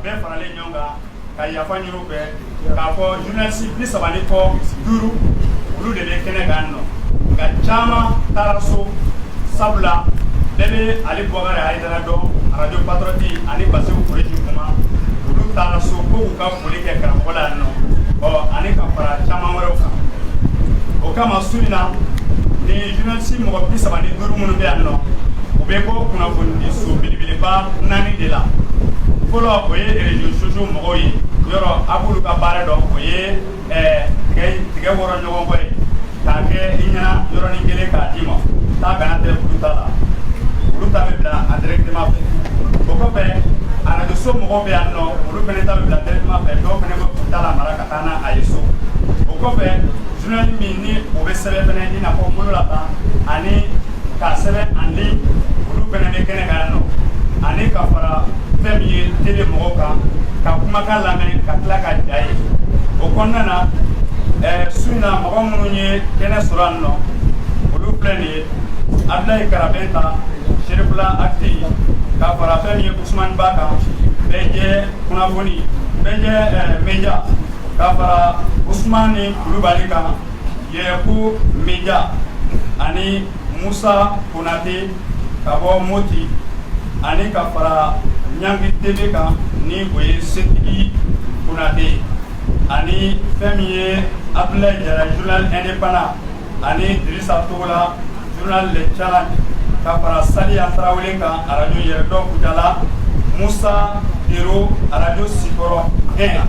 bɛɛ faralen ɲɔgɔn kan ka yafa ɲini u fɛ k'a fɔ journaliste 30 kɔ 5 olu de bɛ kɛnɛ kan nɔ nka caman taara so sabula bɛɛ bɛ Ali Bubakari Hayidara dɔn radio Patriote ani Basiru Kuresi kuma olu taara so ko k'u ka foli kɛ karamɔgɔ la yan nɔ ani ka fara caman wɛrɛw kan o kama su in na ni journaliste mɔgɔ 35 minnu bɛ yan nɔ u bɛ bɔ kunnafoni so belebeleba 4 de la fɔlɔ o ye réseaux sociaux mɔgɔw ye yɔrɔ a b'olu ka baara dɔn o ye tigɛ wɔrɔ ɲɔgɔn kɔ ye k'a kɛ i ɲɛna yɔrɔnin kelen k'a d'i ma taa bɛnna téléphone ta la olu ta bɛ bila a directement fɛ o kɔfɛ radio so mɔgɔw bɛ yan nɔ olu fɛnɛ ta bɛ bila directement fɛ dɔw fɛnɛ bɛ k'u ta lamara ka taa n'a a ye so o kɔfɛ journal min ni o bɛ sɛbɛn fɛnɛ i n'a fɔ bololata ani k'a sɛbɛn en ligne olu fɛnɛ bɛ kɛnɛ kan yan nɔ ani ka fara fɛn min ye télé mɔgɔw kan ka kumakan lamɛn ka tila ka ja ye o kɔnɔna na su in na mɔgɔ minnu ye kɛnɛ sɔrɔ yan nɔ olu filɛ nin ye Abdoulaye Karabenta Sherifula Acti ka fara fɛn min ye Ousmane Ba kan Bɛjɛ kunnafoni Bɛjɛ média ka fara Ousmane Kulubali kan Yɛrɛku média ani Musa Konate ka bɔ Moti ani ka fara Ɲangi TV kan ni o ye Setigi Konate ani fɛn min ye Abdoulaye Jara journal indépendant ani Dirisa Togola journal Le Challenge ka fara Saliya Tarawele kan radio Yɛrɛdɔn Kujala Musa Dero radio Sikɔrɔ 1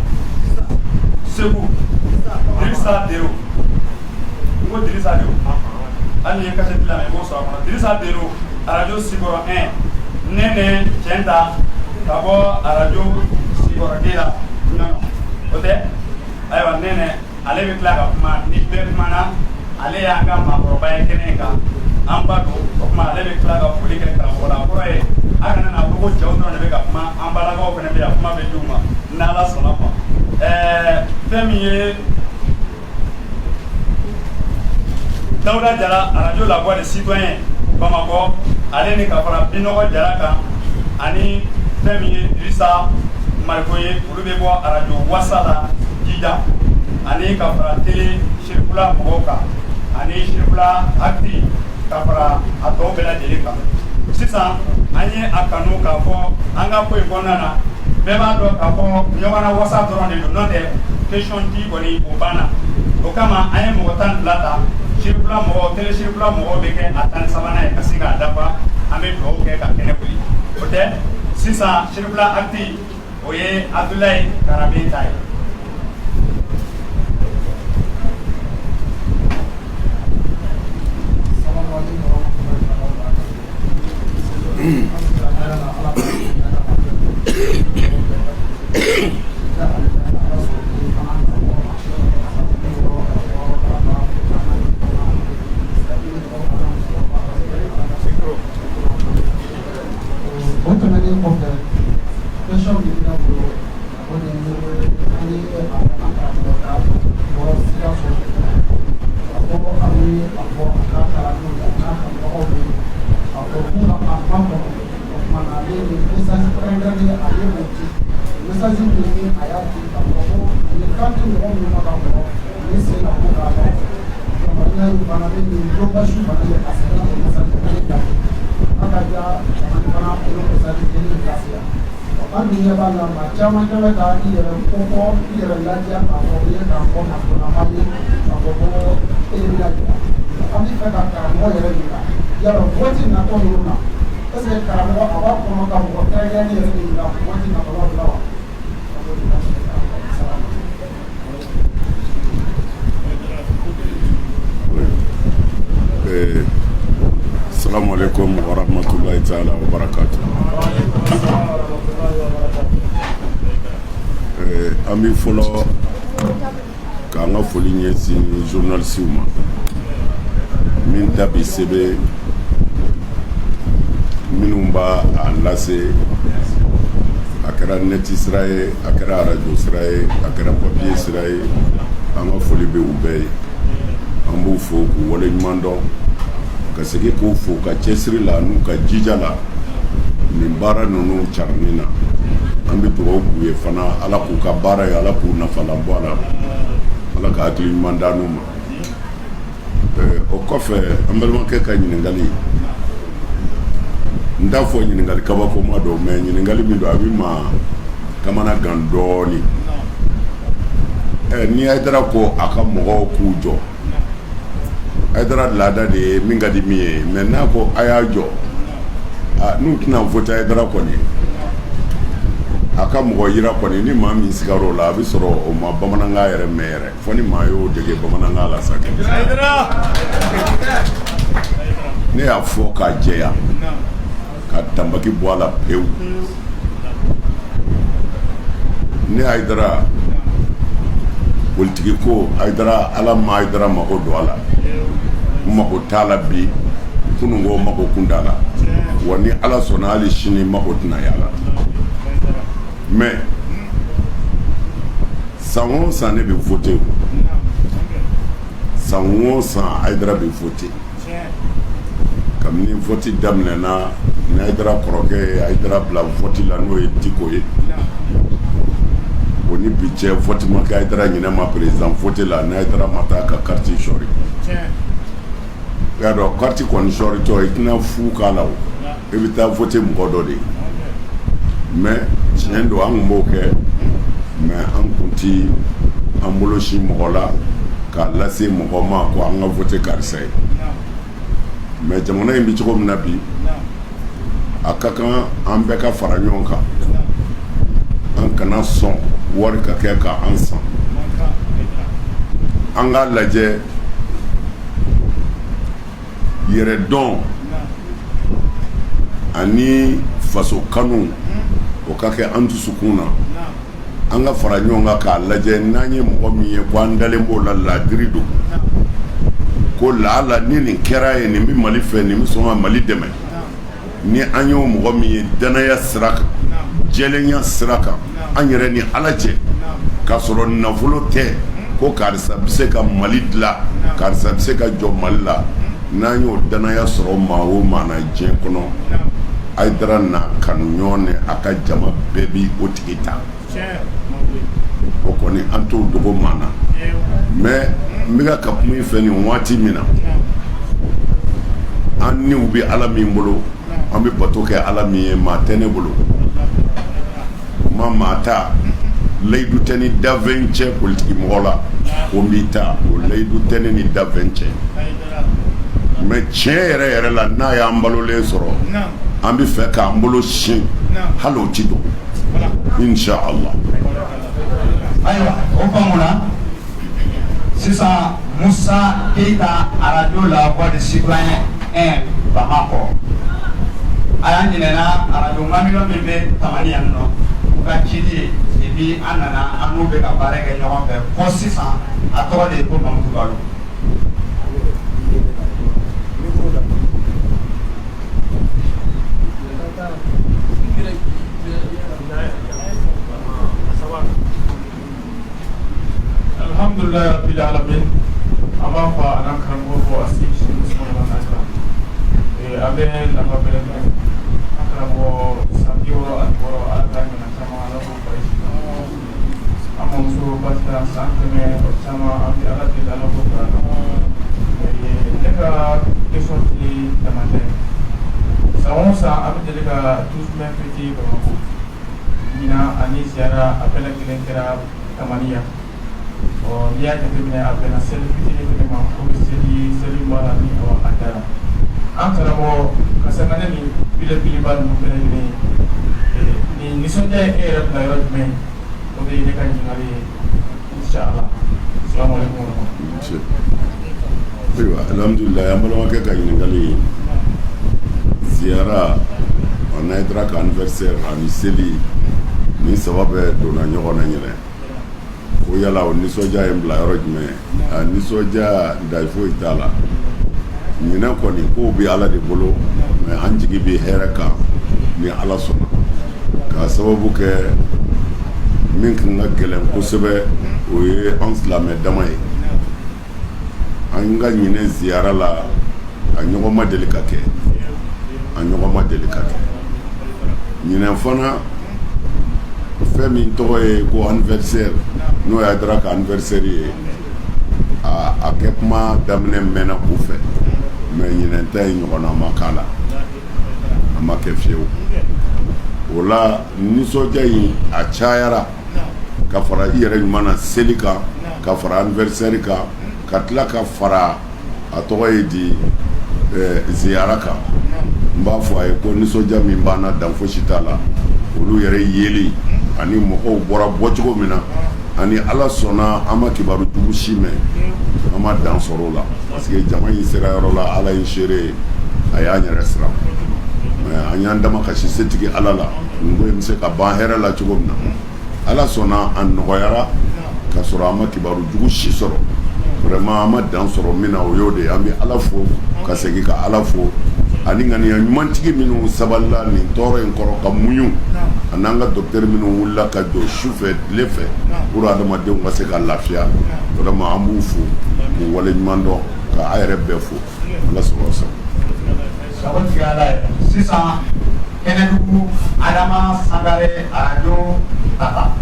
Segu Dirisa Dero ko Dirisa Dero hali ni ye kasɛti lamɛn i b'o sɔrɔ a kɔnɔ Dirisa Dero radio Sikɔrɔ 1 Nene Cɛnta ka bɔ radio Sikɔrɔ 2 la o tɛ ayiwa Nene ale bɛ tila ka kuma ni bɛɛ kumana ale y'an ka maakɔrɔba ye kɛnɛ kan an ba don o kuma ale bɛ tila ka foli kɛ karamɔgɔ la a kɔrɔ ye a kana na fɔ ko cɛw dɔrɔn de bɛ ka kuma an balakaw fana bɛ yan kuma bɛ d'u ma n'Ala sɔnna ma fɛn min ye Dawuda Jara radio La Voix des Citoyens Bamakɔ ale ni ka fara Binɔgɔ Jara kan ani fɛn min ye Dirisa Mariko ye olu bɛ bɔ radio Wasa la Jija ani ka fara télé Sherifula mɔgɔw kan ani Sherifula Acti ka fara a tɔw bɛɛ lajɛlen kan sisan an ye a kanu k'a fɔ an ka ko in kɔnɔna na bɛɛ b'a dɔn k'a fɔ ɲɔgɔnna wasa dɔrɔn de don n'o tɛ question di kɔni o banna o kama an ye mɔgɔ 12 ta Sherifula mɔgɔw télé Sherifula mɔgɔw bɛ kɛ a 13nan ye ka se k'a dafa an bɛ dugawu kɛ ka kɛnɛ boli o tɛ sisan Sherifula Acti o ye Abdoulaye Karabenta ye. Caman caman ka i yɛrɛ kɔkɔ i yɛrɛ ladiya k'a fɔ i ye k'a fɔ nafolama ye k'a fɔ ko e ye ladiya an bɛ fɛ ka karamɔgɔ yɛrɛ ɲininka yala waati natɔ ninnu na est ce que karamɔgɔ a b'a kɔnɔ ka mɔgɔ kɛrɛnkɛrɛnnen yɛrɛ ɲininka waati natɔla de la wa. Assalamu alaikum wa rahmatullahi ta'ala wa barakatuh. An bɛ fɔlɔ k'an ka foli ɲɛsin journalistw ma min da bi sɛbɛn minnu b'a lase a kɛra neti sira ye a kɛra radio sira ye a kɛra papier sira ye an ka foli bɛ u bɛɛ ye an b'u fo k'u waleɲuman dɔn ka segin k'u fo ka cɛsiri la n'u ka jija la nin baara ninnu carinni na an bɛ dugawu k'u ye fana ala k'u ka baara ye ala k'u nafalan bɔ a la ala ka hakili ɲuman d'an n'u ma o kɔfɛ an balimakɛ ka ɲininkali n t'a fɔ ɲininkali kabakoma don mais ɲininkali min don a bɛ ma kamana gan dɔɔni ni Haidara ko a ka mɔgɔw k'u jɔ Haidara laada de ye min ka di min ye mais n'a ko a y'a jɔ n'u tɛna voter Haidara kɔni a ka mɔgɔ yira kɔni ni maa min sigar'o la a bɛ sɔrɔ o ma bamanankan yɛrɛ mɛn yɛrɛ fo ni maa y'o dege bamanankan la sa ne y'a fɔ k'a jɛya ka tanbaki bɔ a la pewu ne Haidara politiki ko Haidara ala ma Haidara mako don a la mako t'a la bi kununko mako kun t'a la wa ni ala sɔnna hali sini mako tɛna y'a la mais san o san ne bɛ voter san o san Haidara bɛ voter kabini vote daminɛna ni Haidara kɔrɔkɛ ye Haidara bila vote la n'o ye Diko ye o ni bi cɛ vote ma kɛ Haidara ɲinɛ ma président vote la ni Haidara ma taa ka carte sɔri y'a dɔn carte kɔni sɔritɔ i tɛna fu k'a la o i bɛ taa vote mɔgɔ dɔ de mais tiɲɛ don an tun b'o kɛ mais an kun ti an bolo si mɔgɔ la k'a lase mɔgɔ ma ko an ka vote karisa ye mais jamana in bɛ cogo min na bi a ka kan an bɛɛ ka fara ɲɔgɔn kan an kana sɔn wari ka kɛ ka an san an k'a lajɛ yɛrɛdɔn ani faso kanu o ka kɛ an dusukun na an ka fara ɲɔgɔn kan k'a lajɛ n'an ye mɔgɔ min ye ko an dalen b'o la ladiri don ko laala ni nin kɛra ye nin bɛ Mali fɛ nin bɛ sɔn ka Mali dɛmɛ ni an y'o mɔgɔ min ye danaya sira kan jɛlenya sira kan an yɛrɛ ni ala cɛ k'a sɔrɔ nafolo tɛ ko karisa bɛ se ka Mali dilan karisa bɛ se ka jɔ Mali la n'an y'o danaya sɔrɔ maa o maa na diɲɛ kɔnɔ Haidara n'a kanuɲɔgɔn ni a ka jama bɛɛ bi o tigi ta o kɔni an t'o dogo maa na mais n bɛ ka kuma in fɛ nin waati min na an niw bɛ ala min bolo an bɛ bato kɛ ala min ye maa tɛ ne bolo maa ta layidu tɛ ni dafɛn cɛ politiki mɔgɔ la ko n b'i ta o layidu tɛ ne ni dafɛn cɛ mais tiɲɛ yɛrɛ yɛrɛ la n'a y'an balolen sɔrɔ an bɛ fɛ k'an bolo sin hali o ti don inshallah. Ayiwa o faamu sisan Musa Keita radio la voix des citoyens 1 Bamako a y'an ɲinɛna radio mamilo min bɛ Tamani yan nɔ u ka cili ye et puis an nana an n'u bɛ ka baara kɛ ɲɔgɔn fɛ fɔ sisan a tɔgɔ de ye ko Mamudu Balo. Alhamdulillah rabbil alamin aba fa anan karamɔgɔ fɔ a si musulman na kan an bɛ nafa bɛrɛ bɛrɛ an karamɔgɔ san 66 ala ka ɲina caman ala k'o barisi an mamuso basira san 100 o caman an bɛ ala deli ala k'o fara ne ka question ti damatɛ san o san an bɛ deli ka 12 mai fêter Bamako ɲina ani ziyara a bɛɛ lajɛlen kɛra Tamaniya n'i y'a jateminɛ a bɛnna seli fitinin fɛnɛ ma ko seli b'a la ni a dara an karamɔgɔ ka sanga ne ni belebeleba ninnu fɛnɛ lajɛlen ni nisɔndiya ye e yɛrɛ bila yɔrɔ jumɛn o de ye ne ka ɲininkali ye inshallah assalamu alaikum ayiwa alhamdulillah an balimakɛ ka ɲininkali ziyara an Haidara ka anniversaire ani seli ni saba bɛɛ donna ɲɔgɔn na ɲinɛ ko yala o nisɔndiya ye n bila yɔrɔ jumɛn a nisɔndiya dayi foyi t'a la ɲinɛ kɔni kow bɛ ala de bolo mais an jigi bɛ hɛrɛ kan ni ala sɔnna k'a sababu kɛ min kan ka gɛlɛn kosɛbɛ o ye an silamɛ dama ye an ka ɲinɛ ziyara la a ɲɔgɔn ma deli ka kɛ ɲinɛ fana fɛn min tɔgɔ ye ko anniversaire n'o y'a dara ka anniversaire ye a kɛ kuma daminɛ mɛnna u fɛ mais ɲinɛn ta ye ɲɔgɔnna ma k'a la a ma kɛ fiyewu o la nisɔndiya in a cayara ka fara i yɛrɛ ɲuman na seli kan ka fara anniversaire kan ka tila ka fara a tɔgɔ ye di ziyara kan n b'a fɔ a ye ko nisɔndiya min b'an na dan fosi t'a la olu yɛrɛ yeli ani mɔgɔw bɔra bɔcogo min na ani ala sɔnna an ma kibaru jugu si mɛn an ma dan sɔrɔ o la parce que jama in sera yɔrɔ la ala ye seere a y'an yɛrɛ siran mais an y'an dama kasi setigi ala la nin ko in bɛ se ka ban hɛrɛ la cogo min na ala sɔnna a nɔgɔyara ka sɔrɔ an ma kibaru jugu si sɔrɔ vraiment an ma dan sɔrɔ min na o y'o de ye an bɛ ala fo ka segin ka ala fo ani ŋaniya ɲumantigi minnu sabalila nin tɔɔrɔ in kɔrɔ ka muɲu a n'an ka docteur minnu wulila ka jɔ sufɛ tile fɛ pour adamadenw ka se ka lafiya vraiment an b'u fo k'u wale ɲuman dɔn ka a yɛrɛ bɛɛ fo ala sago sa sago tigɛ ala ye sisan kɛnɛdugu adama sangare arajo tata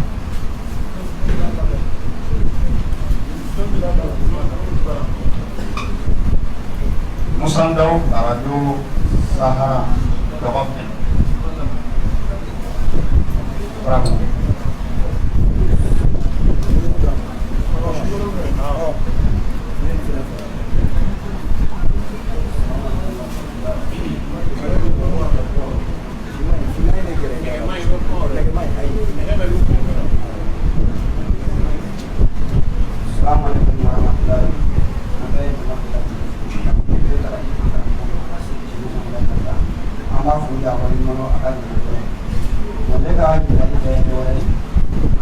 Musa Ndaw arajo Sahara dɔgɔkun bravo Assalamualaikum warahmatullahi wabarakatuh. Amba fuja wali mono akali mole ka jira de dore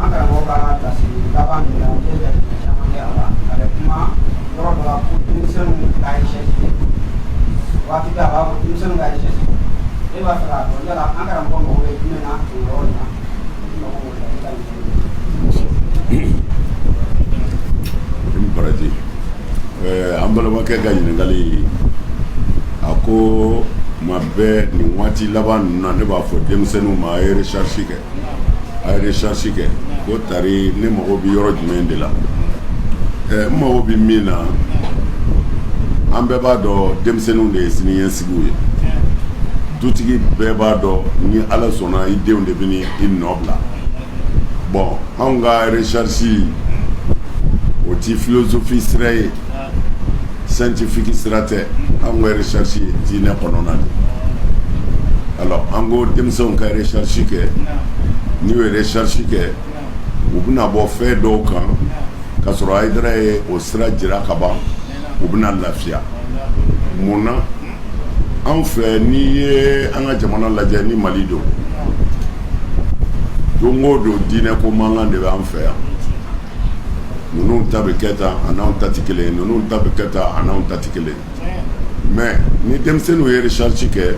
anga mo ka ta si laban na je de chama ne ala ale kuma yoro do aku tinsen kai she wa ti ka ba tinsen kai she e ba fra do ya anga mo mo we ni na ro na baraji an balimakɛ ka ɲininkali a ko ma bɛɛ nin waati laban ninnu na ne b'a fɔ denmisɛnninw ma a ye recherche kɛ ko tari ne mago bɛ yɔrɔ jumɛn de la n mago bɛ min na an bɛɛ b'a dɔn denmisɛnninw de ye siniɲɛsigiw ye dutigi bɛɛ b'a dɔn ni ala sɔnna i denw de bɛ ni i nɔ bila bon anw ka recherche o ti philosophie sira ye scientifique sira tɛ an ka recherche ye diinɛ kɔnɔna de alors an ko denmisɛnw ka recherche kɛ n'u ye recherche kɛ u bɛna bɔ fɛn dɔw kan ka sɔrɔ Hayidara ye o sira jira ka ban u bɛna lafiya mun na an fɛ n'i ye an ka jamana lajɛ ni Mali don don o don diinɛ ko mankan de bɛ an fɛ yan ninnu ta bɛ kɛ tan a n'anw ta tɛ kelen ye ninnu ta bɛ kɛ tan a n'anw ta tɛ kelen ye mais ni denmisɛnninw ye recherche kɛ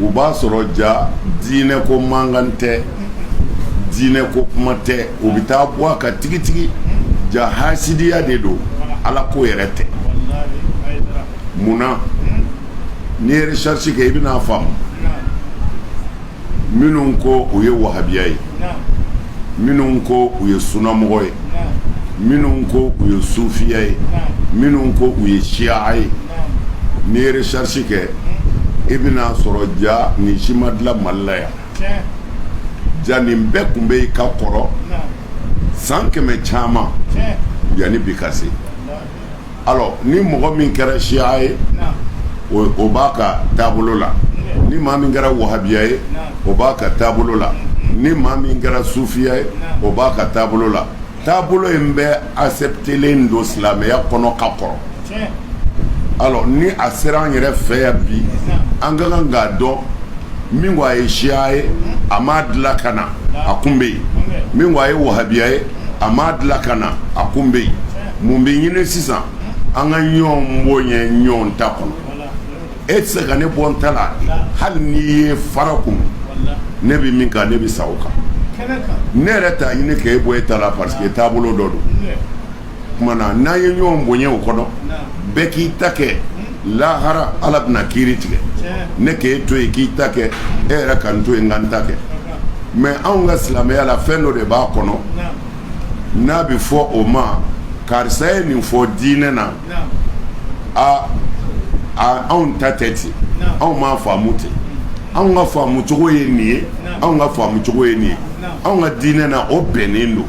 u b'a sɔrɔ ja diinɛ ko mankan tɛ diinɛ ko kuma tɛ u bɛ taa bɔ a ka tigitigi ja hasidiya de don ala ko yɛrɛ tɛ mun na n'i ye recherche kɛ i bɛna faamu minnu ko u ye wahabiya ye minnu ko u ye sunamɔgɔ ye minnu ko u ye sufiya ye minnu ko u ye siya ye n'i ye recherche kɛ i bɛna sɔrɔ ja nin si ma dilan Mali la yan ja nin bɛɛ tun bɛ i ka kɔrɔ san 100 caman yanni bi ka se alors ni mɔgɔ min kɛra siya ye o b'a ka taabolo la ni maa min kɛra wahabiya ye o b'a ka taabolo la ni maa min kɛra sufiya ye o b'a ka taabolo la taabolo in bɛ acceptelen don silamɛya kɔnɔ ka kɔrɔ alors ni a sera an yɛrɛ fɛ yan bi an ka kan k'a dɔn min ko a ye siya ye a m'a dilan ka na a kun bɛ yen min ko a ye wahabiya ye a m'a dilan ka na a kun bɛ yen mun bɛ ɲini sisan an ka ɲɔgɔn bɔ ɲɛ ɲɔgɔn ta kɔnɔ e tɛ se ka ne bɔ n ta la hali n'i ye fara kun ne bɛ min kan ne bɛ sa o kan ne yɛrɛ t'a ɲini k'e bɔ e ta la parce que taabolo dɔ don kuma na n'an ye ɲɔgɔn bonya o kɔnɔ bɛɛ k'i ta kɛ lahara ala bɛna kiiri tigɛ ne k'e to yen k'i ta kɛ e yɛrɛ ka n to yen n ka n ta kɛ mais anw ka silamɛya la fɛn dɔ de b'a kɔnɔ n'a bɛ fɔ o ma karisa ye nin fɔ diinɛ na anw ta tɛ ten anw m'a faamu ten anw ka faamu cogo ye nin ye anw ka faamu cogo ye nin ye anw ka diinɛ na o bɛnnen don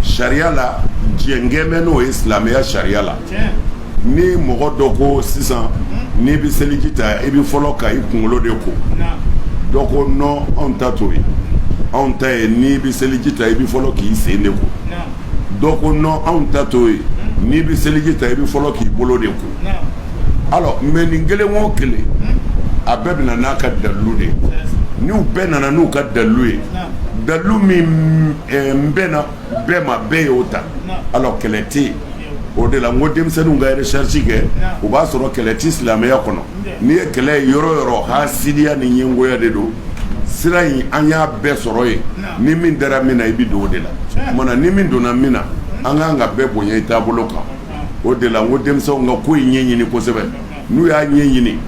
sariya la diɲɛ bɛ n'o ye silamɛya sariya la ni mɔgɔ dɔ ko sisan n'i bɛ seliji ta i bɛ fɔlɔ ka i kunkolo de ko dɔ ko non anw ta t'o ye anw ta ye n'i bɛ seliji ta i bɛ fɔlɔ k'i sen de ko dɔ ko non anw ta t'o ye n'i bɛ seliji ta i bɛ fɔlɔ k'i bolo de ko alors mais nin kelen o kelen a bɛɛ bɛna n'a ka dalilu de ye n'u bɛɛ nana n'u ka dalilu ye dalilu min bɛnna bɛɛ ma bɛɛ y'o ta alors kɛlɛ tɛ yen o de la n ko denmisɛnninw ka recherche kɛ u b'a sɔrɔ kɛlɛ ti silamɛya kɔnɔ n'i ye kɛlɛ ye yɔrɔ yɔrɔ hasidiya ni ɲɛngoya de don sira in an y'a bɛɛ sɔrɔ yen ni min dara min na i bɛ don o de la mana ni min donna min na an k'an ka bɛɛ bonya i taabolo kan o de la n ko denmisɛnw ka ko in ɲɛɲini kosɛbɛ n'u y'a ɲɛɲini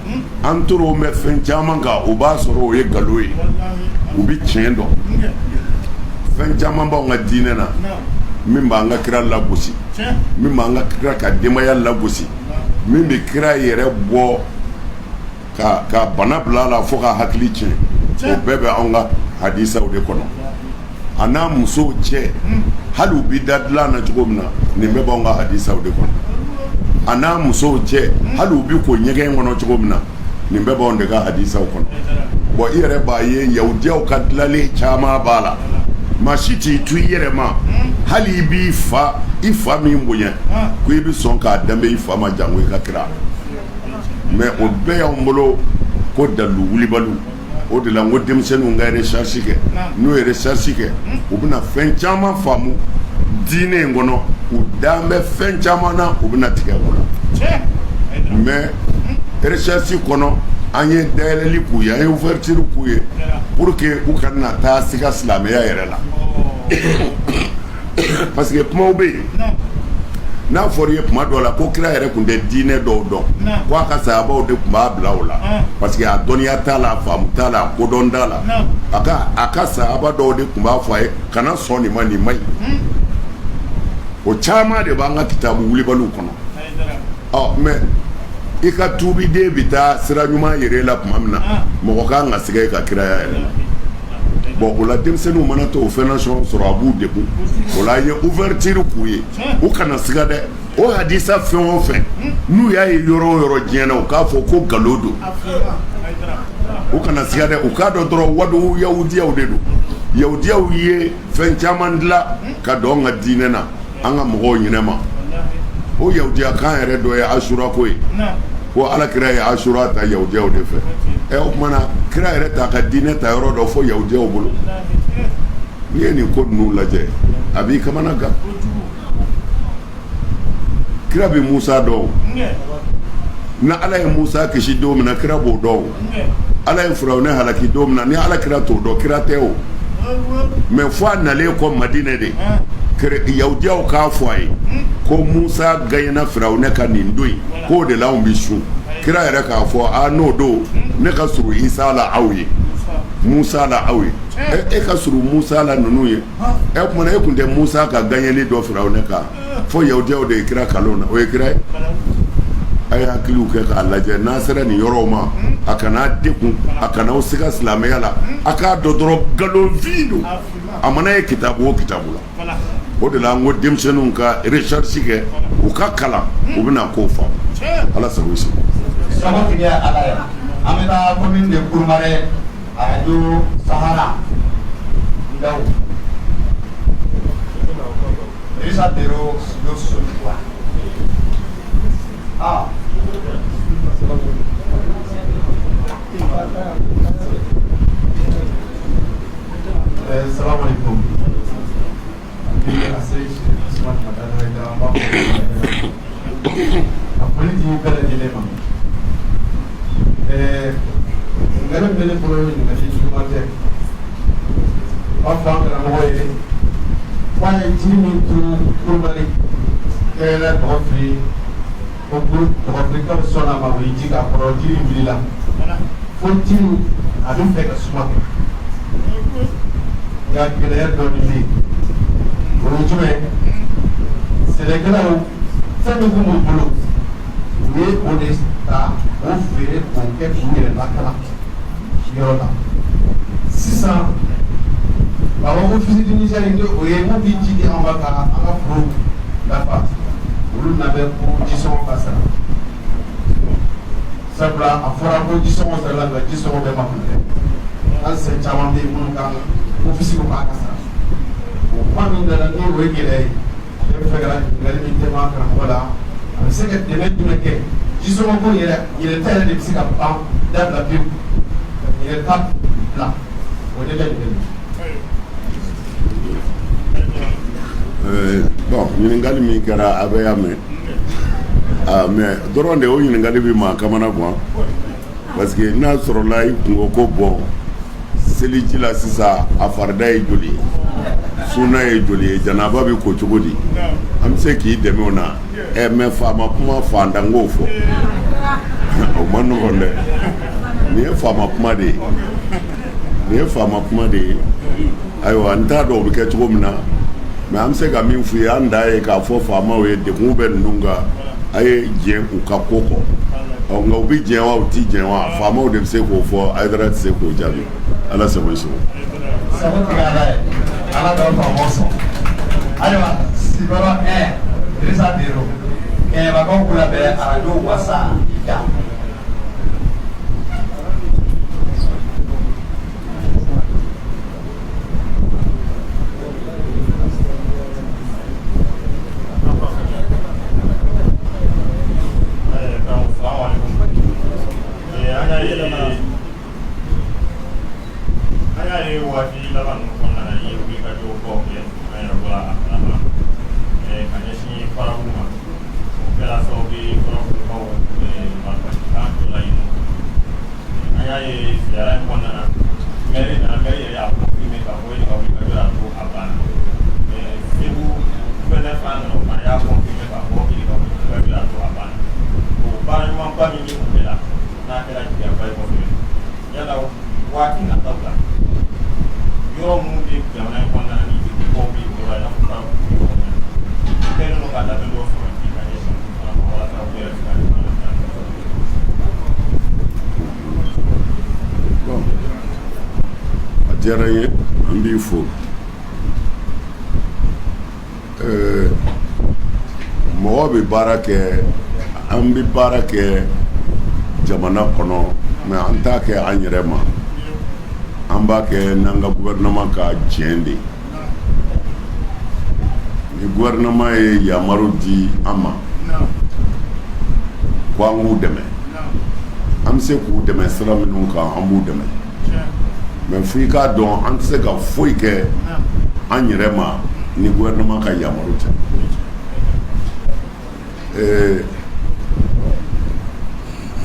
an tor'o mɛn fɛn caman kan u b'a sɔrɔ o ye nkalon ye u bɛ tiɲɛ dɔn fɛn caman b'anw ka diinɛ na min b'an ka kira lagosi min b'an ka kira ka denbaya lagosi min bɛ kira yɛrɛ bɔ ka bana bila a la fo ka hakili tiɲɛ o bɛɛ bɛ anw ka hadisaw de kɔnɔ a n'a musow cɛ hali u bɛ da dilan na cogo min na nin bɛɛ b'anw ka hadisaw de kɔnɔ a n'a musow cɛ hali u bɛ ko ɲɛgɛn kɔnɔ cogo min na nin bɛɛ b'anw de ka hadisaw kɔnɔ bon i yɛrɛ b'a ye yahudiyaw ka dilanlen caman b'a la maa si t'i to i yɛrɛ ma hali i b'i fa min bonya ko i bɛ sɔn k'a danbe i fa ma jango i ka kira mais o bɛɛ y'anw bolo ko dalilu wulibaliw o de la n ko denmisɛnninw ka recherche kɛ n'u ye recherche kɛ u bɛna fɛn caman faamu diinɛ in kɔnɔ u dan bɛ fɛn caman na u bɛna tigɛ o la mais recherche kɔnɔ an ye dayɛlɛli k'u ye an ye ouverture k'u ye pour que u kana taa siga silamɛya yɛrɛ la parce que kumaw bɛ yen n'a fɔra i ye kuma dɔw la ko kira yɛrɛ tun tɛ diinɛ dɔw dɔn ko a ka sahabaw de tun b'a bila o la parce que a dɔnniya t'a la a faamu t'a la a kodɔn t'a la a ka sahaba dɔw de tun b'a fɔ a ye kana sɔn nin ma nin ma ɲi o caman de b'an ka kitabu wulibaliw kɔnɔ mais i ka tuubiden bɛ taa sira ɲuman yɛrɛ la tuma min na mɔgɔ kan ka siga i ka kiraya yɛrɛ la bon o la denmisɛnninw mana to o fɛn sɔrɔ a b'u degun o la an ye ouverture k'u ye u kana siga dɛ o hadisa fɛn o fɛn n'u y'a ye yɔrɔ o yɔrɔ diɲɛ na u k'a fɔ ko nkalon don u kana siga dɛ u k'a dɔn dɔrɔn wadu yahudiyaw de don yahudiyaw ye fɛn caman dilan ka don an ka diinɛ na an ka mɔgɔw ɲinɛ ma o yahudiya kan yɛrɛ dɔ ye asura ko ye ko alakira ye asura ta yahudiyaw de fɛ o kumana kira yɛrɛ t'a ka diinɛ ta yɔrɔ dɔ fo yahudiyaw bolo n'i ye nin ko ninnu lajɛ a b'i kamana gan kira bɛ musa dɔn na ala ye musa kisi don min na kira b'o dɔn ala ye firawuna halaki don min na ni alakira t'o dɔn kira tɛ o mais fo a nalen kɔ madinɛ de yahudiyaw k'a fɔ a ye ko musa gagné firawuna ka nin don in k'o de la anw bɛ sun kira yɛrɛ k'a fɔ n'o don ne ka surun isa la aw ye musa la aw ye e ka surun musa la ninnu ye kumana e tun tɛ musa ka gagnéli dɔ firawuna kan fo yahudiyaw de ye kira kalon na o ye kira ye a ye hakiliw kɛ k'a lajɛ n'a sera nin yɔrɔw ma a kana dekun a kana aw siga silamɛya la a k'a dɔn dɔrɔn nkalonfin don a mana ye kitabu o kitabu la o de la n ko denmisɛnninw ka recherche kɛ u ka kalan u bɛna kow faamu ala sago i sago. Sagotigiya ala ye an bɛ taa commune de Kurumare arajo Sahara Ndaw Idrissa Bero studio Solikwa Assalamu alaikum. Apoliti bɛɛ lajɛlen ma ngalon bɛ ne bolo ɲininkali juguman tɛ b'a fɔ an karamɔgɔ ye k'a ye ji min turu Kulubali kɛrɛnkɛrɛnnenya tɔgɔ fili ko tɔgɔfilikaw sɔnna a ma o ye ji k'a kɔrɔ jiri wulila fo jiri a bɛ fɛ ka suma nka gɛlɛya dɔɔni bɛ yen o ye jumɛn sɛnɛkɛlaw fɛn min kun b'u bolo u ye o de ta o feere k'o kɛ k'u yɛrɛ lakana yɔrɔ la sisan k'a fɔ ko visite initiale in o ye mun bɛ ji di an ma ka an ka foro dafa olu labɛn ko jisɔngɔ ka sara sabula a fɔra ko jisɔngɔ sarala nka jisɔngɔ bɛɛ ma kun tɛ hali sisan caman bɛ yen minnu kan ofisi ko k'a ka sara o kuma min nana ni o ye gɛlɛya ye ne bɛ fɛ ka ɲininkali min tɛmɛ karamɔgɔ la a bɛ se ka dɛmɛ jumɛn kɛ jisɔngɔ ko yɛrɛta yɛrɛ de bɛ se ka ban dabila pewu yɛrɛta bila o de bɛ ɲininkali. Bon, ɲininkali min kɛra a bɛ y'a mɛn mais dɔrɔn de o ɲininkali bɛ maa kamana gan parce que n'a sɔrɔla i kungo ko bɔn seliji la sisan a farida ye joli ye suna ye joli ye janaba bɛ ko cogo di an bɛ se k'i dɛmɛ o na mais faama kuma fandanko fɔ o ma nɔgɔn dɛ nin ye faama kuma de ye ayiwa n t'a dɔn o bɛ kɛ cogo min na mais an bɛ se ka min f'u ye an da ye k'a fɔ faamaw ye degun bɛ ninnu kan a ye jɛn u ka ko kɔ nka u bɛ jɛn wa u tɛ jɛn wa faamaw de bɛ se k'o fɔ Hayidara tɛ se k'o jaabi ala sago i sago. sago tigɛ ala ye ala bɛ faamaw sɔn ayiwa sigiyɔrɔ 1 Dirisa Biro kɛɲɛbagaw k'u labɛn arajo wasa ja. Diyara n ye an b'i fo mɔgɔ bɛ baara kɛ an bɛ baara kɛ jamana kɔnɔ mais an t'a kɛ an yɛrɛ ma an b'a kɛ n'an ka gouvernement ka jɛn de ni gouvernement ye yamaru di an ma ko an k'u dɛmɛ an bɛ se k'u dɛmɛ sira minnu kan an b'u dɛmɛ mais f'i k'a dɔn an tɛ se ka foyi kɛ an yɛrɛ ma ni gouvernement ka yamaru tɛ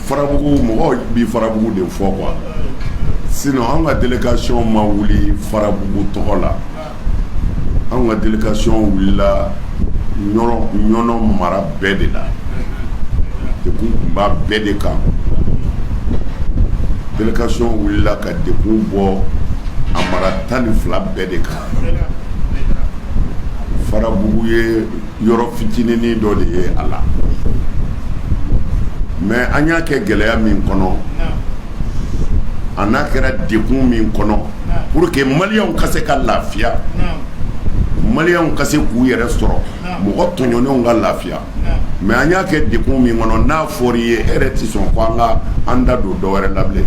Farabugu mɔgɔw bi Farabugu de fɔ quoi sinon an ka délégation ma wuli Farabugu tɔgɔ la an ka délégation wulila ɲɔnɔ mara bɛɛ de la dekun tun b'a bɛɛ de kan délégation wulila ka dekun bɔ a mara 12 bɛɛ de kan Farabugu ye yɔrɔ fitininin dɔ de ye a la mais an y'a kɛ gɛlɛya min kɔnɔ a n'a kɛra dekun min kɔnɔ pour que maliyɛnw ka se ka lafiya maliyɛnw ka se k'u yɛrɛ sɔrɔ mɔgɔ tɔɲɔnenw ka lafiya mais an y'a kɛ dekun min kɔnɔ n'a fɔra i ye e yɛrɛ tɛ sɔn ko an da don dɔ wɛrɛ la bilen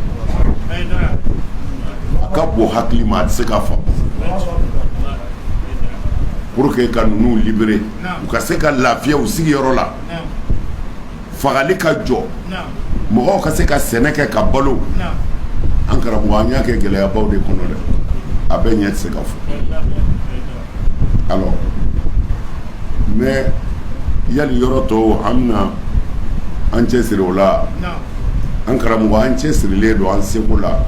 a ka bon hakili ma a tɛ se ka faamu pour que ka ninnu libérer u ka se ka lafiya u sigiyɔrɔ la fagali ka jɔ mɔgɔw ka se ka sɛnɛ kɛ ka balo an karamɔgɔ an y'a kɛ gɛlɛyabaw de kɔnɔ dɛ a bɛɛ ɲɛ tɛ se ka fɔ alors mais yali yɔrɔ tɔw an bɛna an cɛsiri o la an karamɔgɔ an cɛsirilen don an seko la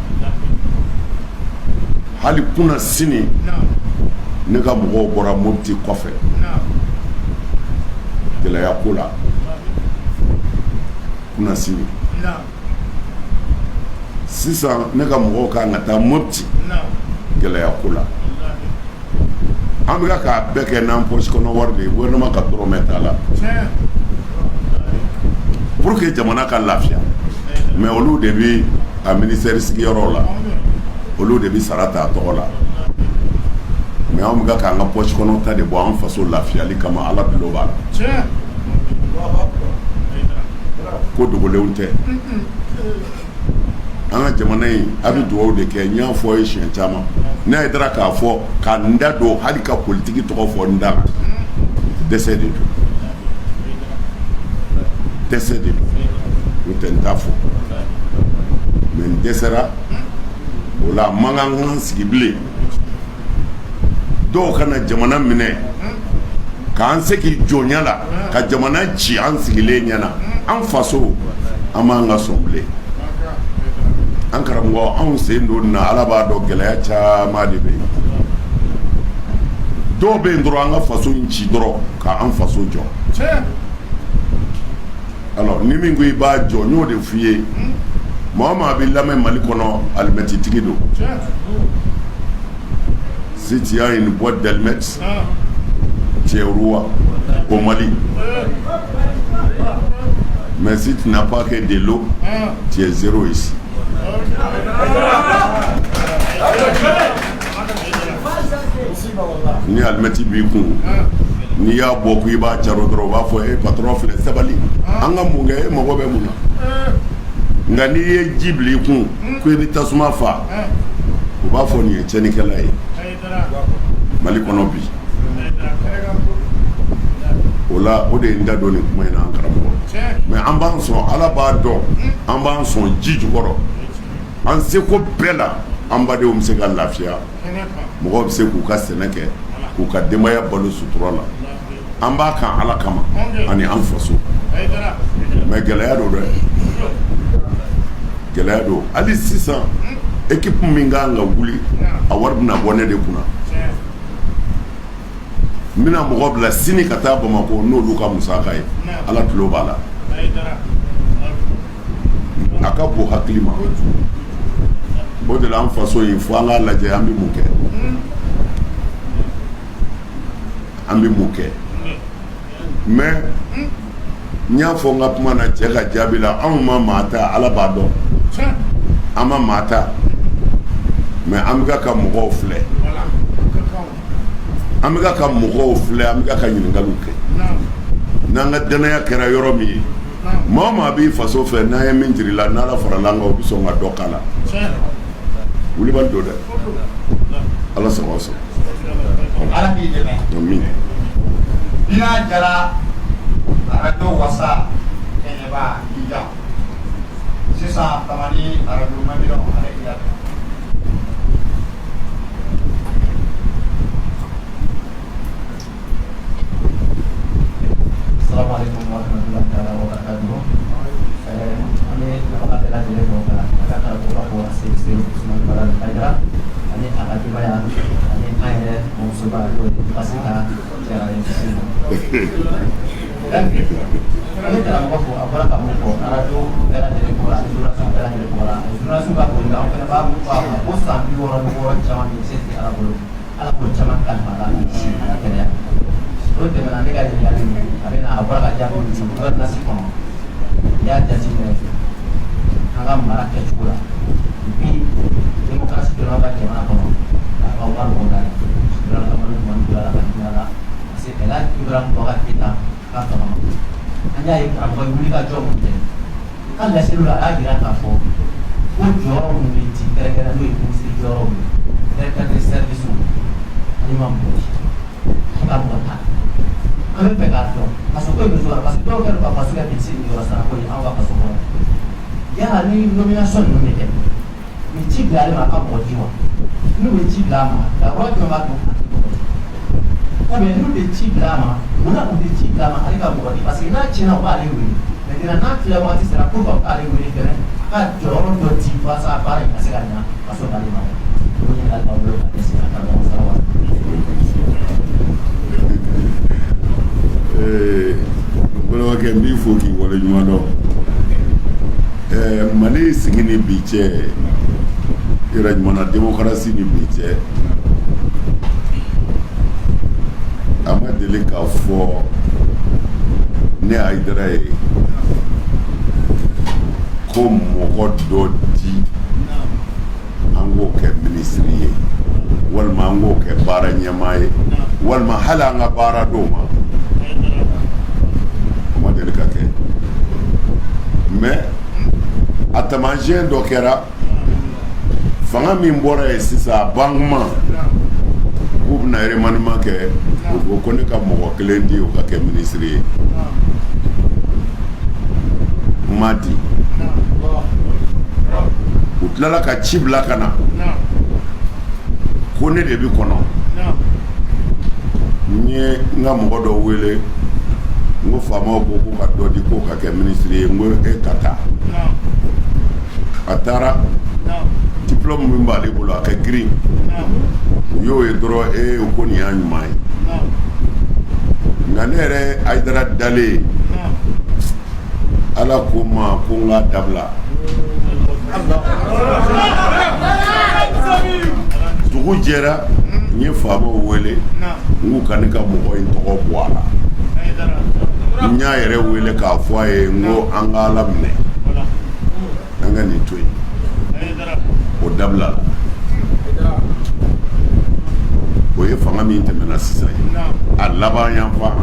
hali kunna sini ne ka mɔgɔw bɔra Mopti kɔfɛ gɛlɛya ko la kunna sini sisan ne ka mɔgɔw kan ka taa Mopti gɛlɛya ko la an bɛ k'a bɛɛ kɛ n'an poche kɔnɔ wari de ye gouvernement ka dɔrɔmɛ t'a la pour que jamana ka lafiya mais olu de bɛ a ministère sigiyɔrɔ la olu de bɛ sara ta a tɔgɔ la mais an bɛ k'an ka poche kɔnɔ ta de bɔ an faso lafiyali kama ala tulo b'a la ko dogolenw tɛ an ka jamana in a bɛ dugawu de kɛ n y'a fɔ ye siɲɛ caman n'a ye dara k'a fɔ ka n da don hali ka politiki tɔgɔ fɔ n da la dɛsɛ de don dɛsɛ de don n'o tɛ n t'a fɔ mais n dɛsɛra o la man kan sigi bilen dɔw kana jamana minɛ k'an segi jɔnya la ka jamana ci an sigilen ɲɛna an faso an b'an ka sɔn bilen an karamɔgɔ anw sen don na ala b'a dɔn gɛlɛya caman de bɛ yen dɔw bɛ yen dɔrɔn an ka faso in ci dɔrɔn k'an faso jɔ alors ni min ko i b'a jɔ n y'o de f'i ye maa o maa bɛ lamɛn mali kɔnɔ alimɛtitigi don si tu as une boîte d'allumettes tu es roi au Mali mais si tu n'as pas que de l'eau tu es zéro ici. Ni alimɛti b'i kun n'i y'a bɔ ko i b'a caro dɔrɔn u b'a fɔ patron filɛ sabali an ka mun kɛ e mago bɛ mun na nka n'i ye ji bila i kun ko i ni tasuma fa u b'a fɔ nin ye tiɲɛnikɛla ye Mali kɔnɔ bi o la o de ye n da don nin kuma in na an karamɔgɔ mais an b'an sɔn ala b'a dɔn an b'an sɔn ji jukɔrɔ an seko bɛɛ la an badenw bɛ se ka lafiya mɔgɔw bɛ se k'u ka sɛnɛ kɛ k'u ka denbaya balo sutura la an b'a kan ala kama ani an faso mais gɛlɛya don dɛ gɛlɛya don hali sisan équipe min kan ka wuli a wari bɛna bɔ ne de kunna n bɛna mɔgɔ bila sini ka taa Bamako n'olu ka musaka ye ala tulo b'a la a ka bon hakili ma o de la an faso in fo an k'a lajɛ an bɛ mun kɛ an bɛ mun kɛ mais n y'a fɔ n ka kuma na cɛ ka jaabi la anw ma maa ta ala b'a dɔn an ma maa ta mais an bɛ ka mɔgɔw filɛ an bɛ ka mɔgɔw filɛ an bɛ ka ɲininkaliw kɛ n'an ka danaya kɛra yɔrɔ min ye maa o maa b'i faso fɛ n'an ye min jira i la n'ala farala an kan o bɛ sɔn ka dɔ k'a la wulibali don dɛ ala sago aw sɔrɔ ala k'i dɛmɛ amin n'a jara arajo wasa kɛɲɛba ija sisan tamani arajo mamilɔn ale k'i labɛn Assalamualaikum warahmatullahi wabarakatuh. Ini apa adalah jadi program kata program sesi semua barang aja. Ini akan dibayar. Ini akhirnya mau coba itu pasti cara yang sini. Dan ini dalam waktu apa kamu kok radio dalam jadi program jurnalisme dalam jadi program jurnalisme bagus. Kamu kenapa bos sambil orang zaman ini sesi ala bulu zaman kan malah isi akhirnya. Terus dengan nanti kayak gini, tapi nak apa aja pun buat nasi kono, ya jadi ni, agak marah kecula. Tapi demokrasi dalam apa macam kono, kau kan bodoh, dalam teman-teman dalam masih elat dalam bakat kita, kan kono. Hanya yang apa yang boleh kacau mungkin, kan dah seluruh lagi kan apa, pun jorong mungkin, kira-kira tu mesti jorong, kira-kira servis tu, ini mampu, kita buat tak. Kami pegang tu, masuk ke bersuara, masuk tu kan bapak sudah di sini di luar aku yang awak masuk. Ya ni nominasi ni ni. Mencik lari macam apa jiwa? Ni mencik lama, dah orang tu macam tu. Tapi ni mencik lama, mana mencik lama? Hari kamu buat ni, pasal nak cina apa hari ini? Jadi nak cina apa sih? Aku buat hari ini kan? Kan jorong tu jiwa apa yang kasih kerana masuk hari mana? Punya hal baru ada sih akan orang sahabat. Balamakɛ n b'i fo k'i waleɲuman dɔn Mali sigi ni bi cɛ yɛrɛ ɲumanna démocratie ni bi cɛ a ma deli k'a fɔ ne Haidara ye ko mɔgɔ dɔ di an k'o kɛ minisiri ye walima an k'o kɛ baara ɲɛmaa ye walima hali an ka baara dɔw ma o ma deli ka kɛ mais a taamasiyɛn dɔ kɛra fanga min bɔra yen sisan a ban kuma k'u bɛna remaniement kɛ o ko ne ka mɔgɔ kelen di o ka kɛ minisiri ye ma di u tilala ka ci bila ka na ko ne de bi kɔnɔ n ye n ka mɔgɔ dɔ wele n ko faamaw ko ko ka dɔ di ko ka kɛ minisiri ye n ko e ka taa a taara diplôme min b'ale bolo a ka girin u y'o ye dɔrɔn ko nin y'a ɲuman ye nka ne yɛrɛ Haidara dalen ala ko n ma ko n k'a dabila dugu jɛra n ye faamaw wele n k'u ka ne ka mɔgɔ in tɔgɔ bɔ a la n y'a yɛrɛ wele k'a fɔ a ye n ko an ka ala minɛ an ka nin to yen o dabila la o ye fanga min tɛmɛna sisan ye a laban yan fa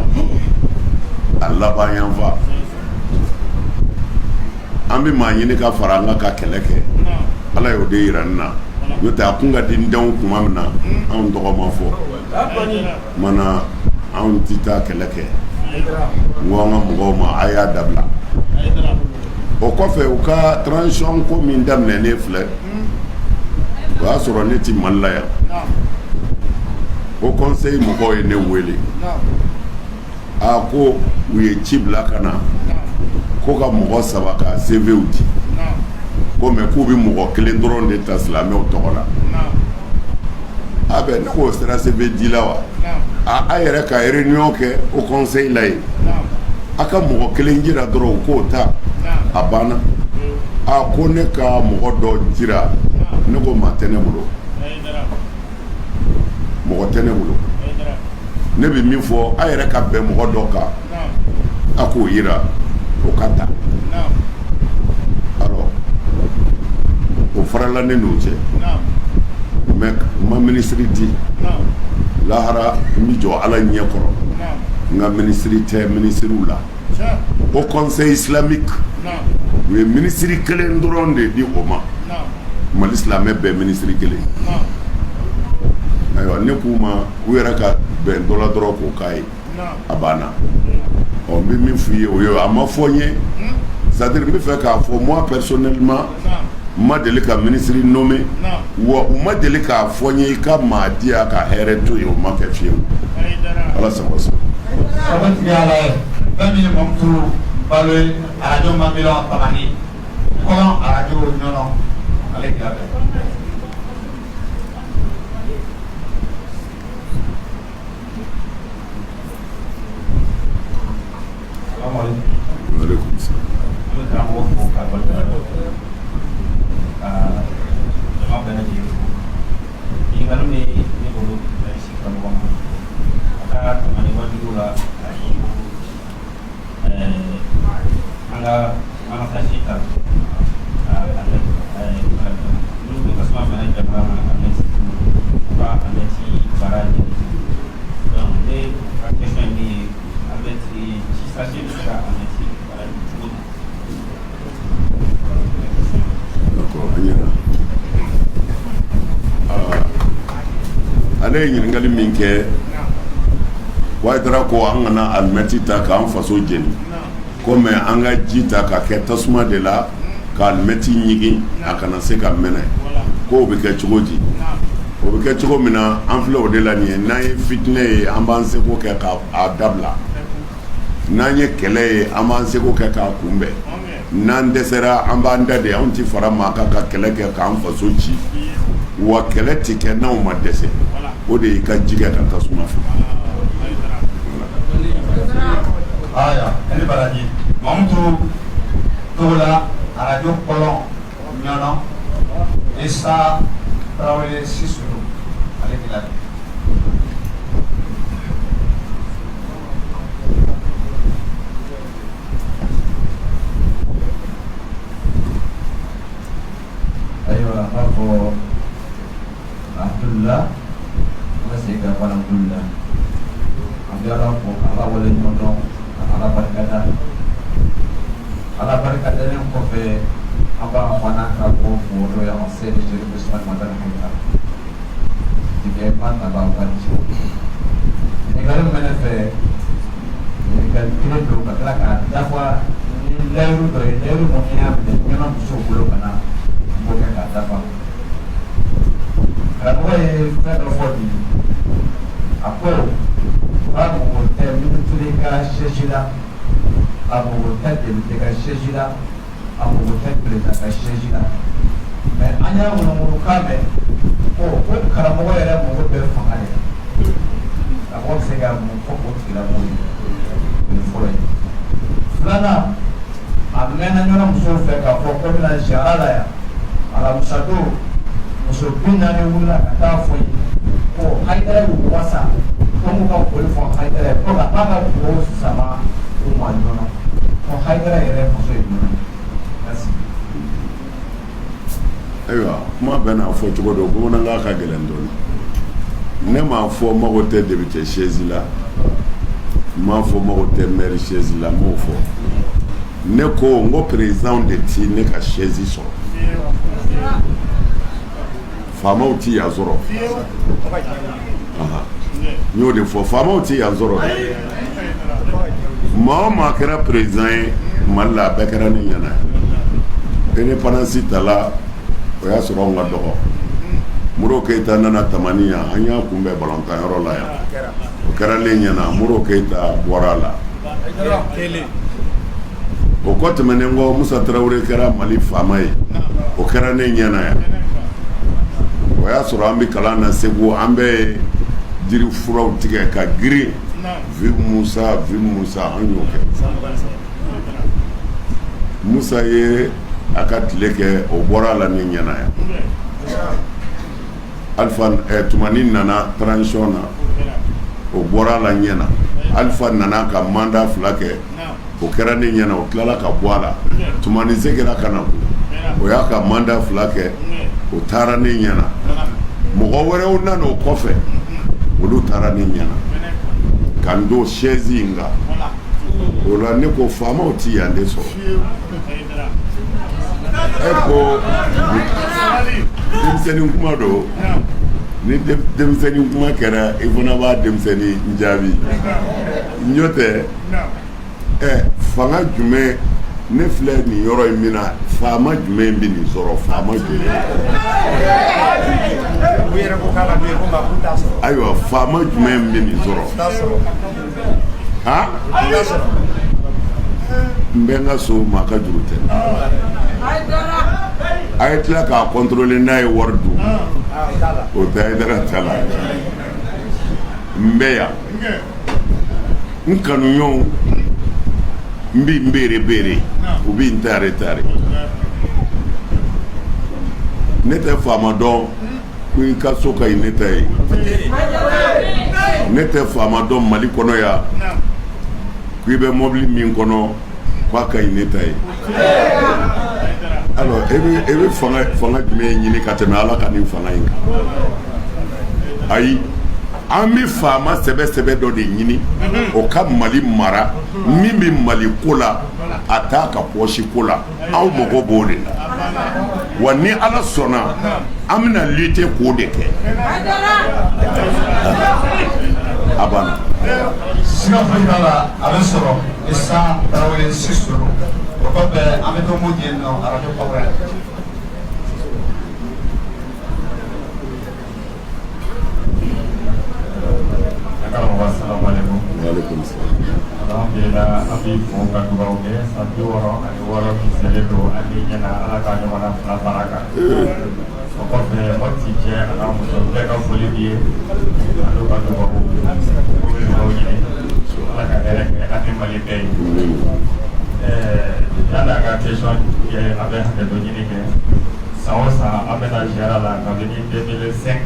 an bɛ maa ɲini ka fara an ka kɛlɛ kɛ ala y'o de yira n na n'o tɛ a kun ka di n denw tuma min na anw tɔgɔ ma fɔ mana anw tɛ taa kɛlɛ kɛ n ko an ka mɔgɔw ma a y'a dabila o kɔfɛ u ka transition ko min daminɛnen filɛ o y'a sɔrɔ ne ti Mali la yan o conseil mɔgɔw ye ne wele a ko u ye ci bila ka na ko ka mɔgɔ 3 ka CVw di ko mais k'u bɛ mɔgɔ kelen dɔrɔn de ta silamɛw tɔgɔ la a bɛ ne k'o sera CV di la wa a yɛrɛ ka réunion kɛ o conseil la yen a ka mɔgɔ kelen jira dɔrɔn u k'o ta a banna a ko ne ka mɔgɔ dɔ jira ne ko maa tɛ ne bolo mɔgɔ tɛ ne bolo ne bɛ min fɔ a yɛrɛ ka bɛn mɔgɔ dɔ kan a k'o yira o ka ta alors o farala ne n'o cɛ mais ma ministre di lahara n bɛ jɔ ala ɲɛ kɔrɔ n ka ministre tɛ ministrew la o conseil islamique u ye ministre kelen dɔrɔn de di o ma Mali silamɛ bɛɛ ministre kelen ayiwa ne k'u ma u yɛrɛ ka bɛn dɔ la dɔrɔn k'o k'a ye a banna n bɛ min f'i ye o ye a ma fɔ n ye c'est-à-dire n bɛ fɛ k'a fɔ moi personnellement n ma deli ka ministre nommé wa u ma deli k'a fɔ n ye i ka maa di yan ka hɛrɛ to yen o ma kɛ fiyewu ala sago sa. sabatigi ala ye fɛn min ye Mamutu Balo ye arajo Mamilɔn Tabani kɔlɔn arajo ɲɔnɔ ale kira bɛ. Waalaikum salam. Ale ye ɲininkali min kɛ Haidara ko an kana alimɛti ta k'an faso jeni ko mais an ka ji ta ka kɛ tasuma de la ka alimɛti ɲigin a kana se ka mɛnɛ ko o bɛ kɛ cogo di o bɛ kɛ cogo min na an filɛ o de la nin ye n'an ye fitinɛ ye an b'an seko kɛ k'a dabila n'an ye kɛlɛ ye an b'an seko kɛ k'a kunbɛn n'an dɛsɛra an b'an da de anw ti fara maa kan ka kɛlɛ kɛ k'an faso ci wa kɛlɛ ti kɛ n'anw ma dɛsɛ o de y'i ka jigɛ ka tasuma fɛ. aya ɛni baraji Mamutu Togola arajo kɔlɔn ɲɔnɔ Isa Tarawele Sisulu ale kila. alhamdulillah masih ke alhamdulillah ambil Allah boleh nyodong Allah berkata yang kofe apa mana kalau foto yang saya jadi besar mata kita tiga empat abang pancu ini kalau mana fe ini kan kita tu katakan dapat leru mungkin memang musuh belum kena bukan kata apa kalau saya fodi apa aku termintulikan sesudah aku termintulikan sesudah aku termintulikan sesudah mais anya mulu kame oh karamɔgɔ yɛrɛ mɔgɔ bɛɛ fanga de la a ko se ka mun fɔ o tigilamɔgɔ ye o ye fɔlɔ ye filanan a mɛnna ɲɔgɔn musow fɛ k'a fɔ ko bɛna ziyara la yan alamusa don muso 40 wulila ka taa fɔ ye ko Hayidara y'u wasa ko m'u ka foli fɔ Hayidara ye ko ka ba ka dugawu sama u ma joona ko Hayidara yɛrɛ muso ye joona merci. Ayiwa kuma bɛɛ n'a fɔ cogo don bamanankan ka gɛlɛn dɔɔni ne m'a fɔ mago tɛ député chaise la m'a fɔ mago tɛ maire chaise la m'o fɔ ne ko n ko président de ti ne ka chaise sɔrɔ faamaw ti yan sɔrɔ n y'o de fɔ faamaw ti yan sɔrɔ maa o maa kɛra président ye Mali la a bɛɛ kɛra ne ɲɛna indépendance tala o y'a sɔrɔ anw ka dɔgɔ Modibo Keyita nana tamani yan an y'a kunbɛn balontan yɔrɔ la yan o kɛra ne ɲɛna Modibo Keyita bɔra a la o kɔ tɛmɛnen kɔ Musa Tarawele kɛra Mali faama ye o kɛra ne ɲɛna yan o y'a sɔrɔ an bɛ kalan na Segu an bɛ jiri furaw tigɛ ka girin Vive Musa an y'o kɛ Musa ye a ka tile kɛ o bɔra a la ne ɲɛna yan Alpha tumani nana transition na o bɔra a la ɲɛna Alpha nana ka mandat 2 kɛ o kɛra ne ɲɛna o tilala ka bɔ a la tumani seginna ka na o y'a ka mandat 2 kɛ o taara ne ɲɛna mɔgɔ wɛrɛw nana o kɔfɛ olu taara ne ɲɛna ka n don chaise in kan o la ne ko faamaw ti yan de sɔrɔ e ko denmisɛnnin kuma don ni denmisɛnnin kuma kɛra i fana b'a denmisɛnnin jaabi n'o tɛ fanga jumɛn ne filɛ nin yɔrɔ in min na faama jumɛn bɛ nin sɔrɔ faama jumɛn ayiwa faama jumɛn bɛ nin sɔrɔ han n bɛ n ka so maa ka juru tɛ a ye tila k'a contrôler n'a ye wari dun o tɛ Hayidara ta la n bɛ yan n kanuɲɔgɔnw n bɛ n beere u bɛ n taare ne tɛ faama dɔn ko i ka so ka ɲi ne ta ye ne tɛ faama dɔn Mali kɔnɔ yan ko i bɛ mobili min kɔnɔ k'a ka ɲi ne ta ye alors e bɛ fanga jumɛn ɲini ka tɛmɛ Ala ka nin fanga in kan ayi an bɛ faama sɛbɛ dɔ de ɲini o ka Mali mara min bɛ Mali ko la a t'a ka poche ko la aw mago b'o de la wa ni Ala sɔnna an bɛna lutter k'o de kɛ a banna. Siga foyi t'a la a bɛ sɔrɔ Isa Tarawele Sissoco o kɔfɛ an bɛ to Modi yen nɔ radio kɔfɛ. Assalamualaikum. Waalaikumsalam. Alhamdulillah abi fo ka dugawu kɛ san 66 min selen don an bɛ ɲɛna Ala ka ɲɔgɔnna fila baraka o kɔfɛ Moti cɛ a n'a muso bɛɛ ka foli b'i ye an ka dugawu ko bɛ dugawu ɲini Ala ka hɛrɛ kɛ an ni Mali bɛɛ ye yanni a ka question kɛ a bɛ hakɛ dɔ ɲini kɛ san o san an bɛ na ziyara la kabini 2005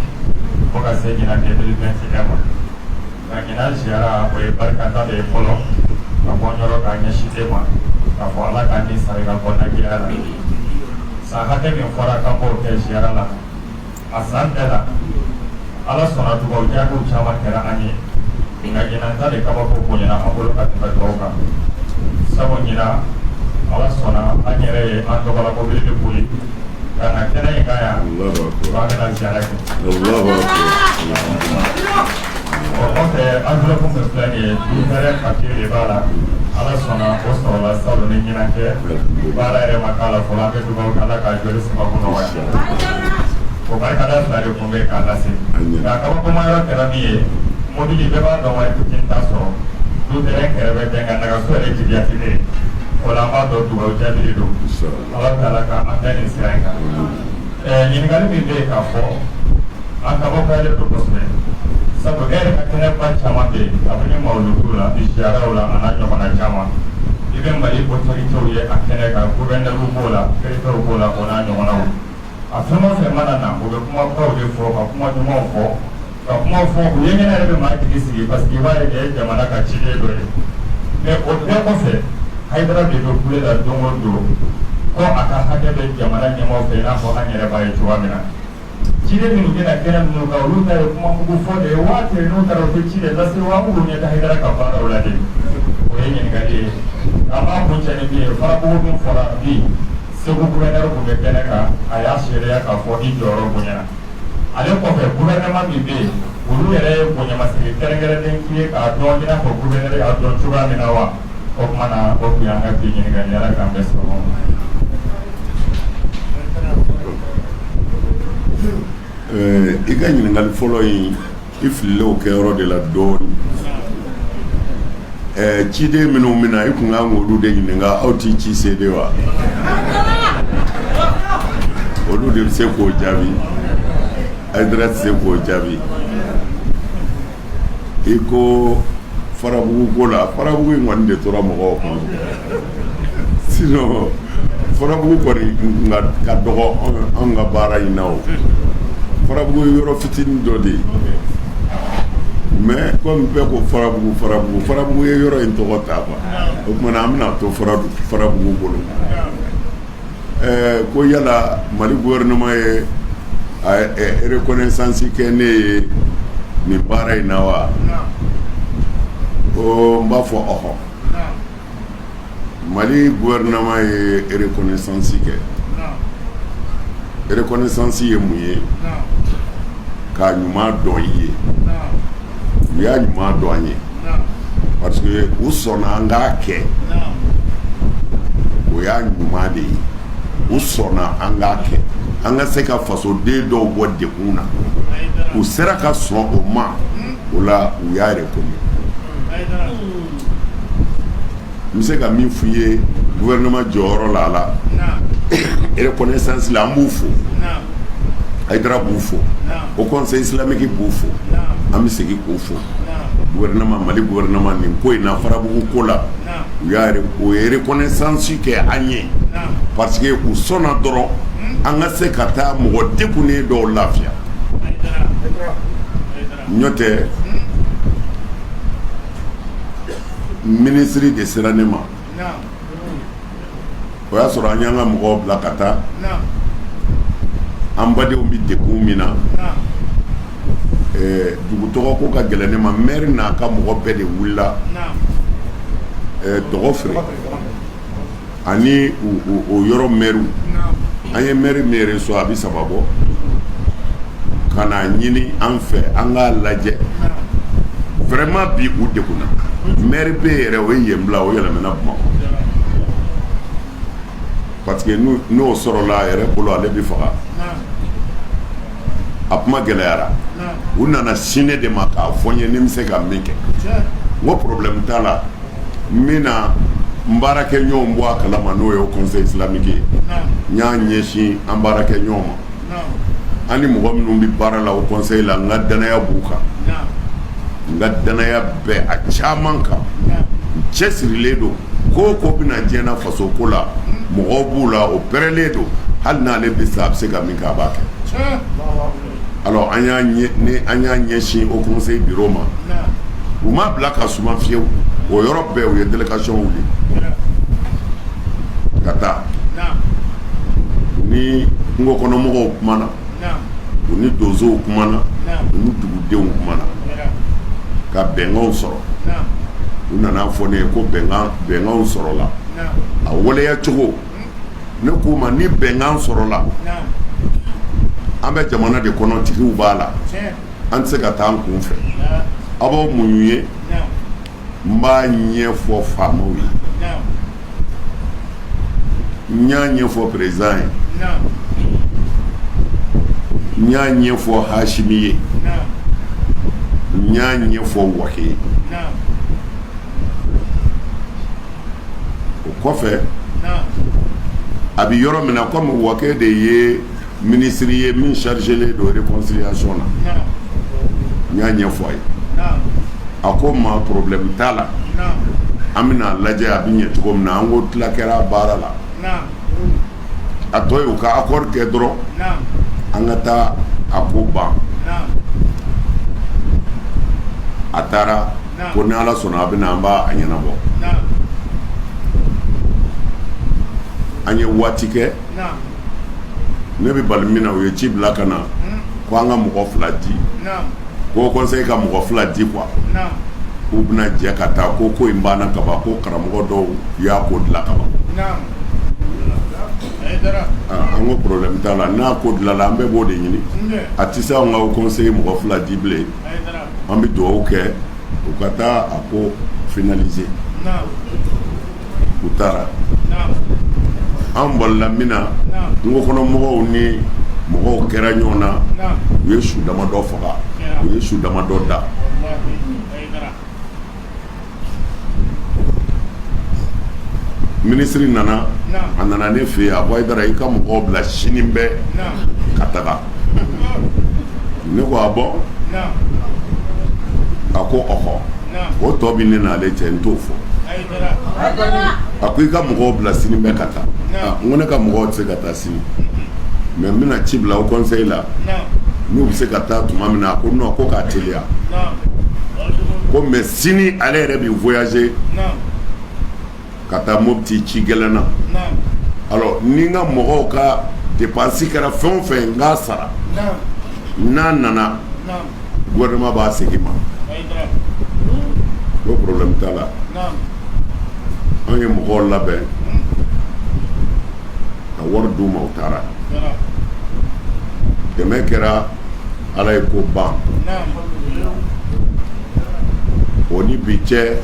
fo ka se ɲina 2021 ma. Ɲinan ziyara o ye barikada de ye fɔlɔ ka bɔ yɔrɔ k'a ɲɛsin e ma k'a fɔ Ala k'a ni sari ka bɔ najiya la san hakɛ min fɔra k'an b'o kɛ ziyara la a san bɛɛ la ala sɔnna dugawu jaabiw caman kɛra an ye nka ɲinan ta de kabako bonyana an bolo ka tɛmɛ tɔw kan sabu ɲinan ala sɔnna an yɛrɛ ye an dɔgɔla mobili de boli ka na kɛnɛ in kan yan k'an bɛna ziyara kɛ o kɔfɛ enveloppe min filɛ nin ye dutɛrɛ papier de b'a la ala sɔnna o sɔrɔla sabu ni ɲinan kɛ baara yɛrɛ ma k'a la fɔlɔ an bɛ dugawu kɛ ala ka joli sababu nɔgɔya o barikada fila de tun bɛ k'a lase nka kabakoma yɔrɔ kɛra min ye mobili bɛɛ b'a dɔn wari fitini t'a sɔrɔ dutɛrɛ kɛrɛfɛ bɛn ka nɛgɛso yɛrɛ jigiyatile o la an b'a dɔn dugawu jaabi de don ala taala ka an bɛɛ nin sira in kan ɲininkali min bɛ yen k'a fɔ an kabakɔyalen don kosɛbɛ sabu e yɛrɛ ka kɛnɛba caman bɛ yen kabini mawuludu la ziyaraw la a n'a ɲɔgɔnna caman i bɛ mali autoritew ye a kɛnɛ kan gouverneurw b'o la préfɛtw b'o la o n'a ɲɔgɔnnaw a fɛn o fɛn mana na u bɛ kumabaw de fɔ ka kuma ɲumanw fɔ ka kuma fɔ u ye ɲɛnɛ yɛrɛ bɛ maa tigi sigi parce que i b'a ye nin ye jamana ka ciden dɔ ye mais o bɛɛ kɔfɛ Haidara de bɛ kule la don o don ko a ka hakɛ bɛ jamana ɲɛmaaw fɛ i n'a fɔ an yɛrɛ b'a ye cogoya min na ciden minnu bɛna kɛnɛ minnu kan olu ta ye kuma mugu fɔ de ye waati n'u taara u tɛ ci de lase wa m'u ɲɛ Haidara ka baaraw la de o ye ɲininkali ye an b'a kun cɛ ni min ye farabugu min fɔra bi Segu gouverneur tun bɛ kɛnɛ kan a y'a seereya k'a fɔ i jɔyɔrɔ bonyana ale kɔfɛ gouvernement min bɛ yen olu yɛrɛ ye bonyamasegin kɛrɛnkɛrɛnnen k'i ye k'a dɔn i n'a fɔ gouverneur y'a dɔn cogoya min na wa o tuma na o tun y'an ka bi ɲininkali ala k'an bɛɛ sɔrɔ i ka ɲininkali fɔlɔ in i filila o kɛyɔrɔ de la dɔɔnin ciden minnu mina i kun kan k'olu de ɲininka aw t'i ci se de wa olu de bɛ se k'o jaabi Haidara tɛ se k'o jaabi i ko farabugu ko la farabugu in kɔni de tora mɔgɔw kɔnɔ sinon farabugu kɔni ka dɔgɔ an ka baara in na o farabugu ye yɔrɔ fitinin dɔ de ye mais comme bɛɛ ko farabugu ye yɔrɔ in tɔgɔ ta quoi o tuma na an bɛna to farabugu bolo ko yala Mali gouvernement ye reconnaissance kɛ ne ye nin baara in na wa o n b'a fɔ ɔhɔ Mali gouvernement ye reconnaissance kɛ reconnaissance ye mun ye k'a ɲuman dɔn i ye u y'a ɲuman dɔn an ye parce que u sɔnna an k'a kɛ o y'a ɲuman de ye u sɔnna an k'a kɛ an ka se ka fasoden dɔw bɔ degun na u sera ka sɔn o ma o la u y'a reconnaître n bɛ se ka min f'i ye gouvernement jɔyɔrɔ la a la reconnaissance la an b'u fo Haidara b'u fo o conseil islamique b'u fo an bɛ segin k'o fo gouvernement Mali gouvernement nin ko in na farabugu ko la o ye reconnaissance kɛ an ye parce que u sɔnna dɔrɔn an ka se ka taa mɔgɔ degunnen dɔw lafiya n'o tɛ ministre de sera ne ma o y'a sɔrɔ an y'an ka mɔgɔw bila ka taa an badenw bɛ degun min na dugutɔgɔ ko ka gɛlɛn ne ma maire n'a ka mɔgɔ bɛɛ de wulila dɔgɔ feere ani o yɔrɔ maire an ye maire min reçu a bɛ saba bɔ ka na ɲini an fɛ an k'a lajɛ vraiment bi u degunna maire bɛ yɛrɛ o ye yen bila o yɛlɛmana Bamakɔ parce que n'o sɔrɔla a yɛrɛ bolo ale bɛ faga a kuma gɛlɛyara u nana sini de ma k'a fɔ n ye ni n bɛ se ka min kɛ n ko problème t'a la n bɛ na n baarakɛɲɔgɔnw bɔ a kalama n'o ye o conseil islamique ye n y'a ɲɛsin an baarakɛɲɔgɔnw ma an ni mɔgɔ minnu bɛ baara la o conseil la n ka danaya b'u kan n ka danaya bɛ a caman kan n cɛsirilen don ko o ko bɛna diɲɛ faso ko la mɔgɔw b'u la o pɛrɛlen don hali n'ale bɛ sa a bɛ se ka min kɛ a b'a kɛ alors an y'a ɲɛsin o conseil bureau ma u m'a bila ka suma fiyewu o yɔrɔ bɛɛ u ye délégation wuli ka taa ni kungo kɔnɔ mɔgɔw kumana u ni donsow kumana olu dugudenw kumana ka bɛnkanw sɔrɔ u nana fɔ ne ye ko bɛnkanw sɔrɔla a waleya cogo ne k'u ma ni bɛnkan sɔrɔla an bɛ jamana de kɔnɔ tigiw b'a la an tɛ se ka taa an kun fɛ a b'aw muɲu ye n b'a ɲɛfɔ faamaw ye n y'a ɲɛfɔ président ye n y'a ɲɛfɔ Hashimi ye n y'a ɲɛfɔ Wake ye o kɔfɛ a bi yɔrɔ min na comme Wake de ye ministre ye min chargé don réconciliation na n y'a ɲɛfɔ a ye a ko ma problème t'a la an bɛna lajɛ a bɛ ɲɛ cogo min na an ko tila kɛra baara la a tɔ ye u ka accord kɛ dɔrɔn an ka taa a ko ban a taara ko ni Ala sɔnna a bɛna an b'a ɲɛnabɔ an ye waati kɛ ne bɛ bali min na u ye ci bila ka na ko an ka mɔgɔ 2 di ko conseil ka mɔgɔ 2 di quoi k'u bɛna jɛ ka taa ko in banna ka ban ko karamɔgɔ dɔw y'a ko dilan ka ban an ko problème t'a la n'a ko dilanna an bɛɛ b'o de ɲini a tɛ se an ka conseil mɔgɔ 2 di bilen an bɛ dugawu kɛ u ka taa a ko finaliser u taara an bolila min na kungo kɔnɔ mɔgɔw ni mɔgɔw kɛra ɲɔgɔn na u ye su damadɔ faga u ye su damadɔ da ministre nana a nana ne fɛ yen a ko Aidara i ka mɔgɔw bila sini bɛɛ ka taga ne ko a bɔ a ko ɔhɔ o tɔ bɛ ne n'ale cɛ n t'o fɔ a ko i ka mɔgɔw bila sini bɛɛ ka taa n ko ne ka mɔgɔw tɛ se ka taa sini mais n bɛna ci bila o conseil la n'u bɛ se ka taa tuma min na a ko non ko k'a teliya ko mais sini ale yɛrɛ bɛ voyager ka taa Mopti ci gɛlɛn na alors ni n ka mɔgɔw ka dépense kɛra fɛn o fɛn n k'a sara n'a nana gouvernement b'a segin ma ko problème t'a la an ye mɔgɔw labɛn ka wari d'u ma u taara dɛmɛ kɛra Ala ye ko ban o ni bi cɛ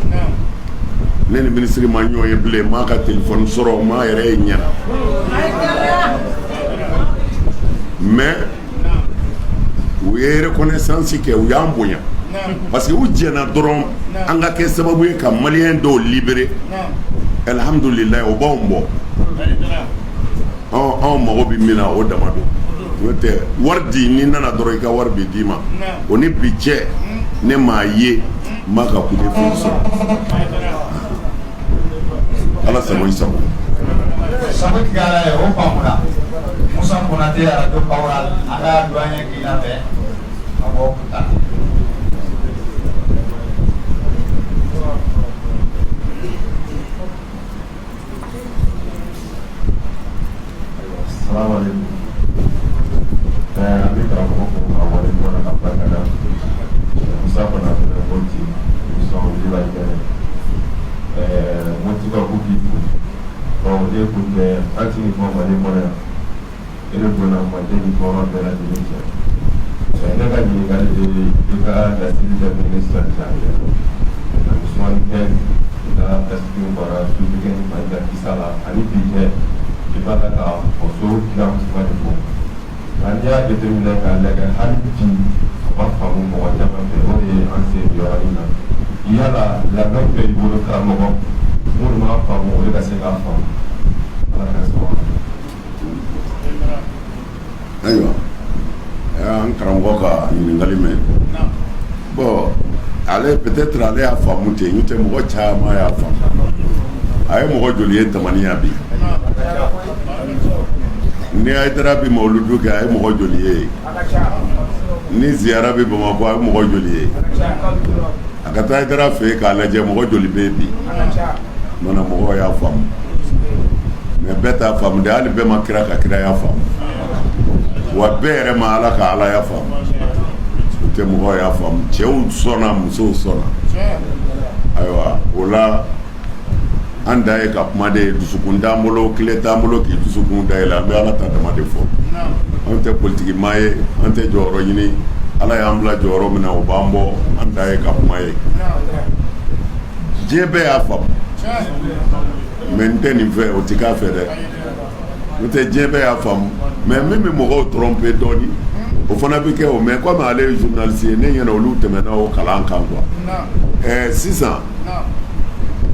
ne ni ministre ma ɲɔgɔn ye bilen m'a ka téléphone sɔrɔ m'a yɛrɛ ye ɲɛna mais u ye reconnaissance kɛ u y'an bonya parce que u jɛna dɔrɔn an ka kɛ sababu ye ka maliyɛn dɔw libérer alhamdulilayi o b'anw bɔ anw mago bɛ min na o dama don n'o tɛ wari di ni nana dɔrɔn i ka wari bɛ d'i ma o ni bi cɛ ne m'a ye n m'a ka coup de fil sɔrɔ Ala sago i sago. Sabu tigɛ Ala ye o faamuna Musa Konate radio Kawral a ka doyen k'i labɛn ka bɔ Kuta. Assalamu alaikum. An bɛ karamɔgɔ fo ka waleɲuman ka barikada Musa Konate Mopti émission Viva Ikɛnɛ Mopti ka ko k'i fo bon e kun tɛ an ti ni fɔ Mali kɔnɔ yan e de donna Mali ni tɔɔrɔ bɛɛ lajɛlen cɛ ne ka ɲininkali de i ka laseli daminɛ sisan a musoman kɛ i ka laseliw bɔra sufɛkɛ ni Mayiga Kisa la ani bi cɛ i b'a la ka faso dilan musoman de fɔ nka n'i y'a jateminɛ k'a lajɛ hali bi a ma faamu mɔgɔ caman fɛ o de ye an se bi yɔrɔnin na yala labɛn bɛ i bolo karamɔgɔ minnu m'a faamu o ye ka se k'a faamu Ala ka sababu. Ayiwa an karamɔgɔ ka ɲininkali mɛn bon ale peut-être ale y'a faamu ten n'o tɛ mɔgɔ caman y'a faamu a ye mɔgɔ joli ye Tamaniya bi ni Aidara bi mawuludu kɛ a ye mɔgɔ joli ye ni ziyara bi Bamakɔ a ye mɔgɔ joli ye a ka taa Aidara fɛ yen k'a lajɛ mɔgɔ joli bɛ yen bi mana mɔgɔw y'a faamu mais bɛɛ t'a faamu de hali bɛɛ ma kira ka kira y'a faamu wa bɛɛ yɛrɛ ma Ala ka Ala y'a faamu tɛ mɔgɔ y'a faamu cɛw sɔnna musow sɔnna ayiwa o la an da ye ka kuma de dusukun t'an bolo tile t'an bolo k'i dusukun dayɛlɛ an bɛ ala ta dama de fɔ an tɛ politiki maa ye an tɛ jɔyɔrɔ ɲini ala y'an bila jɔyɔrɔ min na o b'an bɔ an da ye ka kuma ye diɲɛ bɛɛ y'a faamu mɛ n tɛ nin fɛ o ti k'a fɛ dɛ n'o tɛ diɲɛ bɛɛ y'a faamu mɛ min bɛ mɔgɔw tromper dɔɔni o fana bɛ kɛ o mɛ komi ale ye journaliste ye ne ɲɛna olu tɛmɛna o kalan kan quoi sisan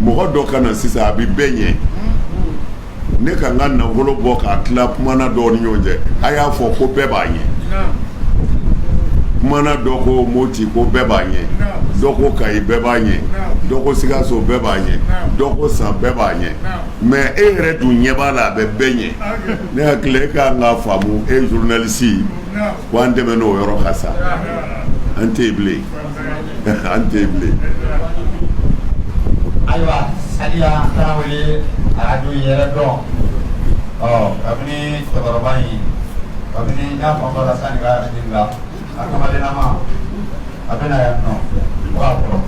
mɔgɔ dɔ ka na sisan a bɛ bɛɛ ɲɛ ne ka n ka nafolo bɔ k'a tila kumana dɔw ni ɲɔgɔn cɛ a y'a fɔ ko bɛɛ b'a ɲɛ kumana dɔ ko Moti ko bɛɛ b'a ɲɛ dɔ ko Kayi bɛɛ b'a ɲɛ dɔ ko Sikaso bɛɛ b'a ɲɛ dɔ ko San bɛɛ b'a ɲɛ mɛ e yɛrɛ dun ɲɛ b'a la a bɛ bɛɛ ɲɛ ne hakili e k'an k'a faamu e journaliste ko an dɛmɛ n'o yɔrɔ ka sa an tɛ yen bilen an tɛ yen bilen. Ayiwa Sadiya Tarawele arajo yɛrɛ dɔn kabini cɛkɔrɔba in kabini n y'a fɔ la sanni ka ɲininka a kamalenama a bɛna yan nɔ o b'a kɔrɔ.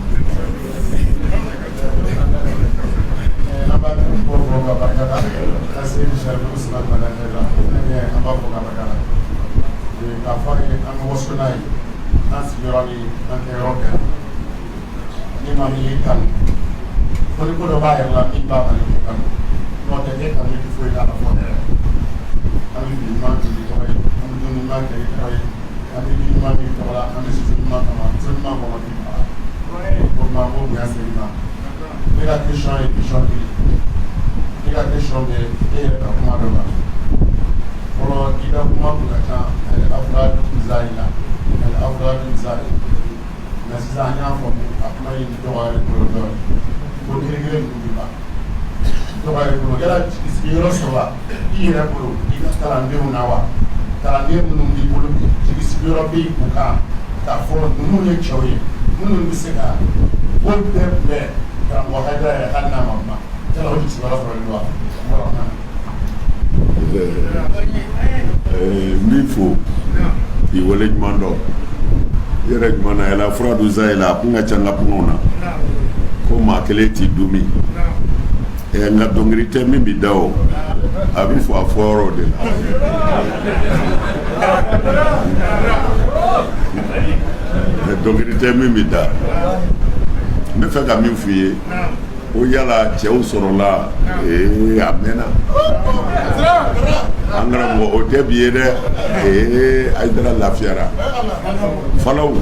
An b'a fɔ ka barika da ka se Michel Ousmane Madane la an b'a fɔ ka barika da k'a fɔ an ka waso n'a ye an sigiyɔrɔ ni an kɛ yɔrɔ kɛ ni maa min y'i kanu ko ni ko dɔ b'a yɛrɛ la min b'a bali k'i kanu n'o tɛ e kanu i foyi t'a la fɔ yɛrɛ an bɛ bi ɲuman kɛ i tɔgɔ ye an bɛ don ɲuman kɛ i tɔgɔ ye an bɛ bi ɲuman kɛ i tɔgɔ la an bɛ susu ɲuman kama muso ɲuman kɔnɔ k'i faga o tuma n b'o bonya se i ma ne ka question ye question kelen ne ka question bɛ e yɛrɛ ka kuma dɔ kan fɔlɔ i ka kuma kun ka ca al-afradu zayila al-afradu zayila mɛ sisan an y'a faamu a kuma in dɔgɔyalen bolo dɔɔnin ko kelen-kelen ninnu bɛ ban dɔgɔyalen bolo yala sigiyɔrɔ sɔrɔ la i yɛrɛ bolo i ka kalandenw na wa kalanden minnu b'i bolo jigi sigiyɔrɔ bɛ yen k'u kan k'a fɔ ninnu ye cɛw ye minnu bɛ se ka ko bɛɛ kunbɛn karamɔgɔ Hayidara yɛrɛ hali n'a ma kuma yala o sigiyɔrɔ sɔrɔlen don wa n b'i fo k'i wale ɲuman dɔn i yɛrɛ ɲuman na yala furadu zayila a kun ka ca n ka kumaw na ko maa kelen t'i dumi nka dɔnkili tɛ min bɛ da o a bɛ fɔ a fɔ yɔrɔ de la dɔnkili tɛ min bɛ da n bɛ fɛ ka min f'i ye ko yala cɛw sɔrɔla a mɛnna an karamɔgɔ o tɛ bi ye dɛ Hayidara lafiyara falaw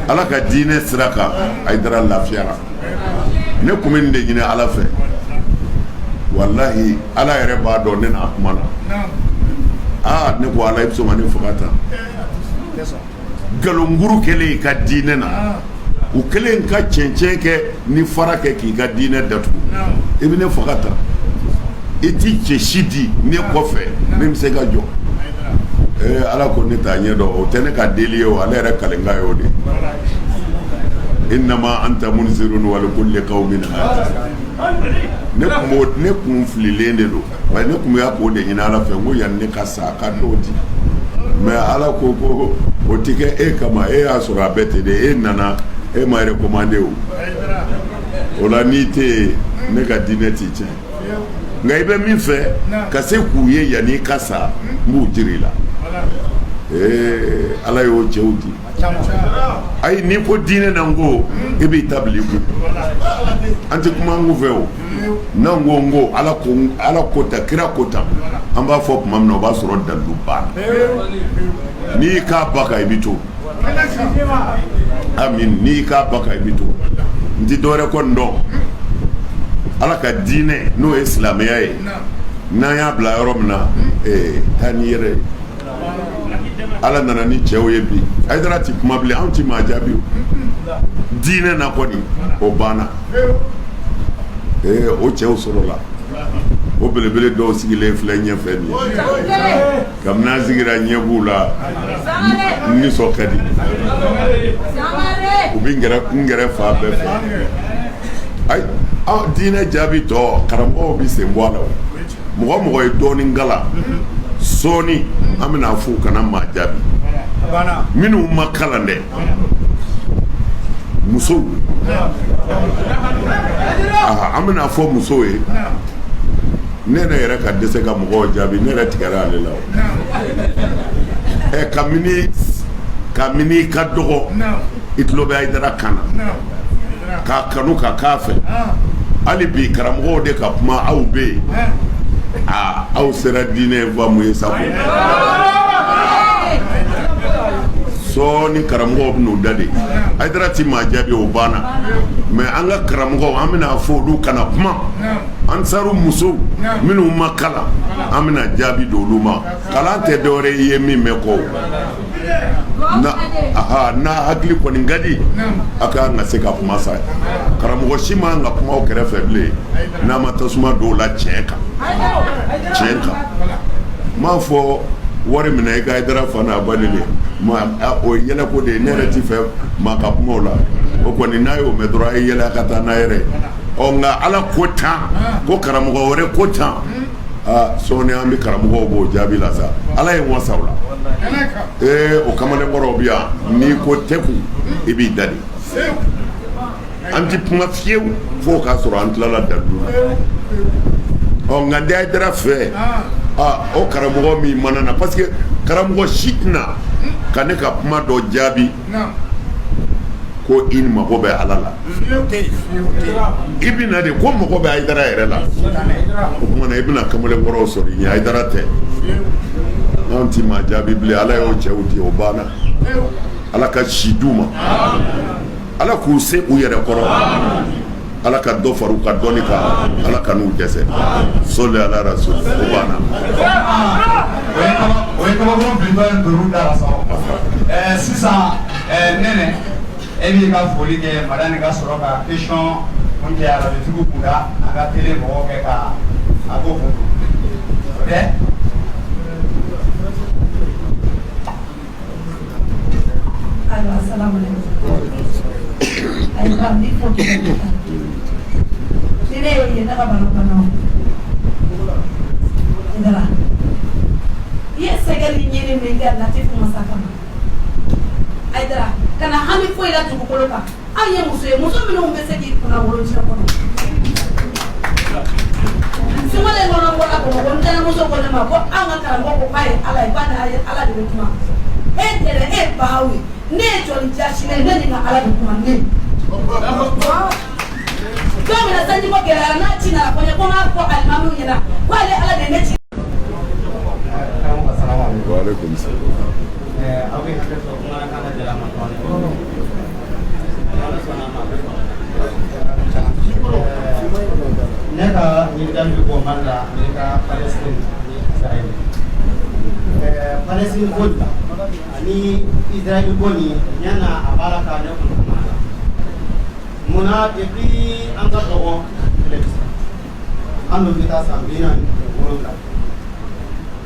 ala ka diinɛ sira kan Hayidara lafiyara ne kun bɛ nin de ɲini ala fɛ walahi ala yɛrɛ b'a dɔn ne n'a kuma na ne ko ala i bɛ sɔn ka ne faga tan nkalonburu kɛlen ka diinɛ na u kɛlen ka cɛncɛn kɛ ni fara kɛ k'i ka diinɛ datugu i bɛ ne faga tan i t'i cɛ si di ne kɔfɛ min bɛ se ka jɔ ala ko ne t'a ɲɛ dɔn o tɛ ne ka deli ye o ale yɛrɛ kalenkan ye o de innama anta munzirun wa likulli qawmin ne kun fililen de don wa ne kun y'a k'o de ɲini ala fɛ ko yanni ne ka sa a ka dɔw di mɛ ala ko o tɛ kɛ e kama e y'a sɔrɔ a bɛɛ tɛ de e nana e ma recommandé o la n'i tɛ yen ne ka diinɛ t'i tiɲɛ nka i bɛ min fɛ ka se k'u ye yanni ka sa n b'u jiri la ala y'o cɛw di ayi n'i ko diinɛ na n ko e b'i ta bila i kun an tɛ kuma n ko fɛ o n'an ko n ko ala ko ta kira ko ta an b'a fɔ tuma min na o b'a sɔrɔ dalu banna n'i y'i k'a ba kan i bɛ to amin n'i y'i k'a ba kan i bɛ to n tɛ dɔwɛrɛ kɔni dɔn ala ka diinɛ n'o ye silamɛya ye n'an y'a bila yɔrɔ min na taa n'i yɛrɛ ye ala nana ni cɛw ye bi Hayidara ti kuma bilen anw ti maa jaabi o diinɛ na kɔni o banna o cɛw sɔrɔla o belebele dɔw sigilen filɛ ɲɛfɛ nin ye kabini an sigira ɲɛ b'u la n nisɔn ka di u bɛ n gɛrɛ fan bɛɛ fɛ ayi diinɛ jaabi tɔ karamɔgɔw bɛ sen bɔ a la mɔgɔ mɔgɔ ye dɔɔnin kala sɔɔni an bɛna fɔ kana maa jaabi minnu ma kalan dɛ musow an bɛna fɔ musow ye ne yɛrɛ ka dɛsɛ ka mɔgɔw jaabi ne yɛrɛ tigɛra ale la kabini ka dɔgɔ i tulo bɛ Hayidara kan na k'a kanu ka k'a fɛ hali bi karamɔgɔw de ka kuma aw bɛ yen aw sera diinɛ faamu ye sago sɔɔni karamɔgɔw bɛ n'u da de Hayidara ti maa jaabi o banna mɛ an ka karamɔgɔw an bɛna fɔ olu kana kuma ansaru musow minnu ma kalan an bɛna jaabi di olu ma kalan tɛ dɔwɛrɛ ye min bɛ kɔ n'a hakili kɔni ka di a ka se ka kuma sa karamɔgɔ si ma ka kuma o kɛrɛfɛ bilen n'a ma tasuma dɔw la tiɲɛ kan m'a fɔ wari minɛ i ka Hayidara fana ba de o ye yɛlɛko de ye ne yɛrɛ ti fɛ maa ka kuma o la o kɔni n'a y'o mɛn dɔrɔn a ye yɛlɛ a ka taa n'a yɛrɛ nka Ala ko tan ko karamɔgɔ wɛrɛ ko tan sɔɔni an bɛ karamɔgɔw b'o jaabi la sa Ala ye wasa o la o kamalenkɔrɔw bi yan n'i ko tɛku i b'i da de an ti kuma fiyewu fo k'a sɔrɔ an tilala dalu la nka n tɛ Hayidara fɛ o karamɔgɔ min mana na parce que karamɔgɔ si tɛna ka ne ka kuma dɔ jaabi ko i mago bɛ Ala la i bɛna de ko mago bɛ Hayidara yɛrɛ la o kumana i bɛna kamalenkɔrɔw sɔrɔ i ɲɛ Hayidara tɛ anw ti maa jaabi bilen Ala y'o cɛw di o banna Ala ka si d'u ma Ala k'u se u yɛrɛ kɔrɔ Ala ka dɔ fara u ka dɔnni kan Ala ka n'u dɛsɛ sɔli ala rasul o banna o ye kabakuru bilitɔ ye duuru da la sa sisan nɛnɛ e b'i ka foli kɛ madame ka sɔrɔ ka question mun kɛ arabitigiw kunda a ka télé mɔgɔw kɛ ka a ko fɔ o tɛ ayiwa asalaamaaleykum ayiwa n b'i fɔ ni ne y'o ye ne ka balabanaw Hayidara i ye sɛgɛli ɲini min kɛ Latifu masa kama Hayidara kana hami foyi la dugukolo kan aw ye muso ye muso minnu bɛ se k'i kunna wolo diɲɛ kɔnɔ sumalen kɔnɔ bɔra Bamakɔ ntɛnɛmuso ko ne ma ko an ka karamɔgɔ ko k'a ye Ala ye k'a ni Ala de bɛ kuma e tɛrɛ e baw ye ne ye jɔli jasile ne ni ka Ala de kuma ne don min na sanjiko gɛlɛyara n'a ci nana fɔ n ye ko n k'a fɔ alimamiw ɲɛna ko ale Ala de ne ci. Waalaikum salam. aw bɛ hakɛ sɔrɔ kuma kan ka gɛlɛya ma dɔɔni ne ka ɲininkali bɛ bɔ Mali la ne ka Palestine ni Israël Palestine ko ani Israël ko nin ɲana a b'a la ka ne kun kuma la munna depuis an ka dɔgɔ an bɛ taa san 47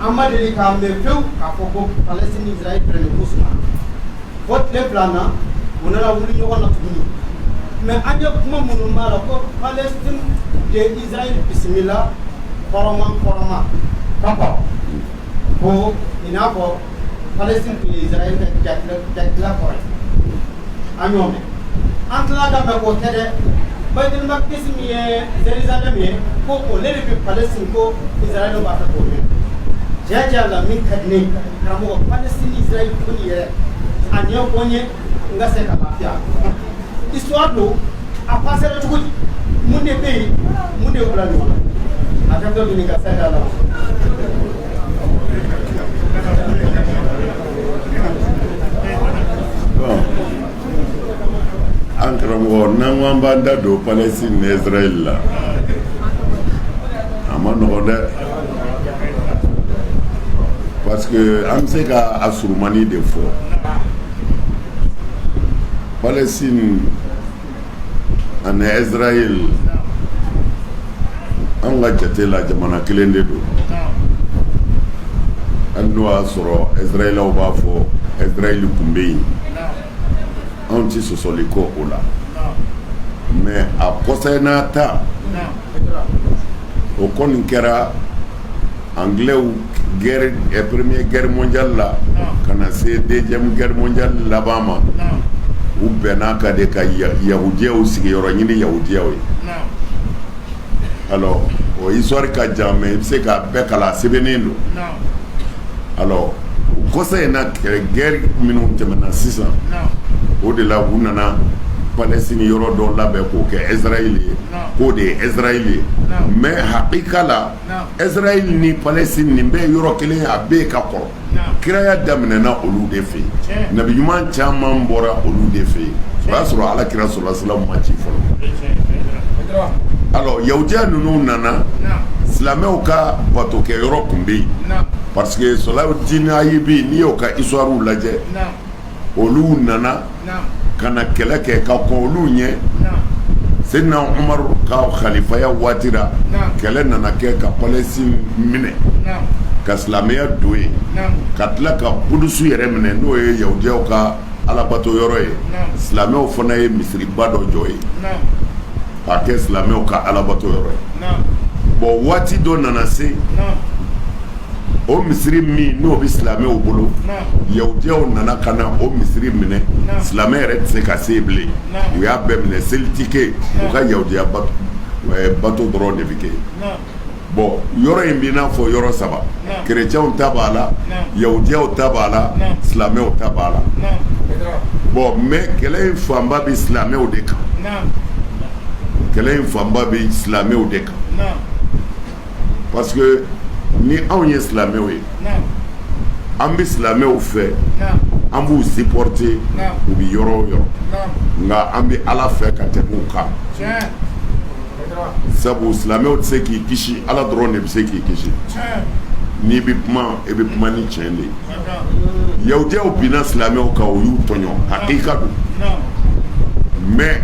an ma deli k'a mɛn fewu k'a fɔ ko Palestine ni Israël pɛrɛnnen ko suma fo tile fila na u nana wuli ɲɔgɔn na tuguni mais an ye kuma minnu b'a la ko Palestine de Israël bisimila kɔrɔma ka kɔrɔ ko i n'a fɔ Palestine tun ye Israël ka jatila kɔrɔ an y'o mɛn an tila ka mɛn k'o tɛ dɛ Baitul Maqdis min ye Jérusalem ye ko ole de bɛ Palestine ko Israël b'a fɛ k'o mɛn tiɲɛ la min ka di ne ye karamɔgɔ Palestine Israël tuguni yɛrɛ a ɲɛfɔ n ye n ka se ka lafiya histoire do a passera cogo di mun de bɛ yen mun de bila ɲɔgɔn na a ka dɔ ɲini ka se da la. an karamɔgɔ n'an ko an b'an da don Palestine ni Israël la a ma nɔgɔn dɛ parce que an bɛ se ka a surumani de fɔ Palestine ani Israël an ka jate la jamana kelen de don hali n'o y'a sɔrɔ Israëlaw b'a fɔ Israël tun bɛ yen anw ti sɔsɔli kɔ o la mais a kɔsɛ n'a ta o kɔni kɛra anglais première guerre mondiale la kana se deuxième guerre mondiale laban ma u bɛnna ka de ka yahudiyaw sigiyɔrɔ ɲini yahudiyaw ye alors o histoire ka jan mais i bɛ se k'a bɛɛ kalan sɛbɛnnen don alors o kɔsa in na guerre minnu tɛmɛna sisan o de la u nana Palestine yɔrɔ dɔ labɛn k'o kɛ Israël ye k'o de ye Israël ye mais hakika la Israël ni Palestine nin bɛɛ yɔrɔ kelen ye a bɛɛ ka kɔrɔ kiraya daminɛna olu de fɛ yen nabi ɲuman caman bɔra olu de fɛ yen o y'a sɔrɔ ala kira sɔrɔla silamɛ ma ci fɔlɔ alors yahudiya ninnu nana silamɛw ka batokɛ yɔrɔ kun bɛ yen parce que Salahuddin Ayyubi n'i y'o ka histoire lajɛ olu nana ka na kɛlɛ kɛ ka kɔn olu ɲɛ Seydina Umar ka khalifaya waati la kɛlɛ nana kɛ ka Palestine minɛ ka silamɛya don yen ka tila ka Kudusu yɛrɛ minɛ n'o ye yahudiyaw ka alabato yɔrɔ ye silamɛw fana ye misiriba dɔ jɔ ye k'a kɛ silamɛw ka alabato yɔrɔ ye bon waati dɔ nana se o misiri min n'o bɛ silamɛw bolo yahudiyaw nana ka na o misiri minɛ silamɛ yɛrɛ tɛ se ka se bilen u y'a bɛɛ minɛ seli tɛ kɛ u ka yahudiya bato dɔrɔn de bɛ kɛ bon yɔrɔ in b'i n'a fɔ yɔrɔ saba kerecɛnw ta b'a la yahudiyaw ta b'a la silamɛw ta b'a la bon mais kɛlɛ in fanba bɛ silamɛw de kan kɛlɛ in fanba bɛ silamɛw de kan parce que ni anw ye silamɛw ye an bɛ silamɛw fɛ an b'u supporter u bɛ yɔrɔ o yɔrɔ nka an bɛ ala fɛ ka tɛmɛ u kan sabu silamɛw tɛ se k'i kisi ala dɔrɔn de bɛ se k'i kisi n'i bɛ kuma i bɛ kuma ni tiɲɛ de ye yahudiyaw binna silamɛw kan o y'u tɔɲɔ hakika don mais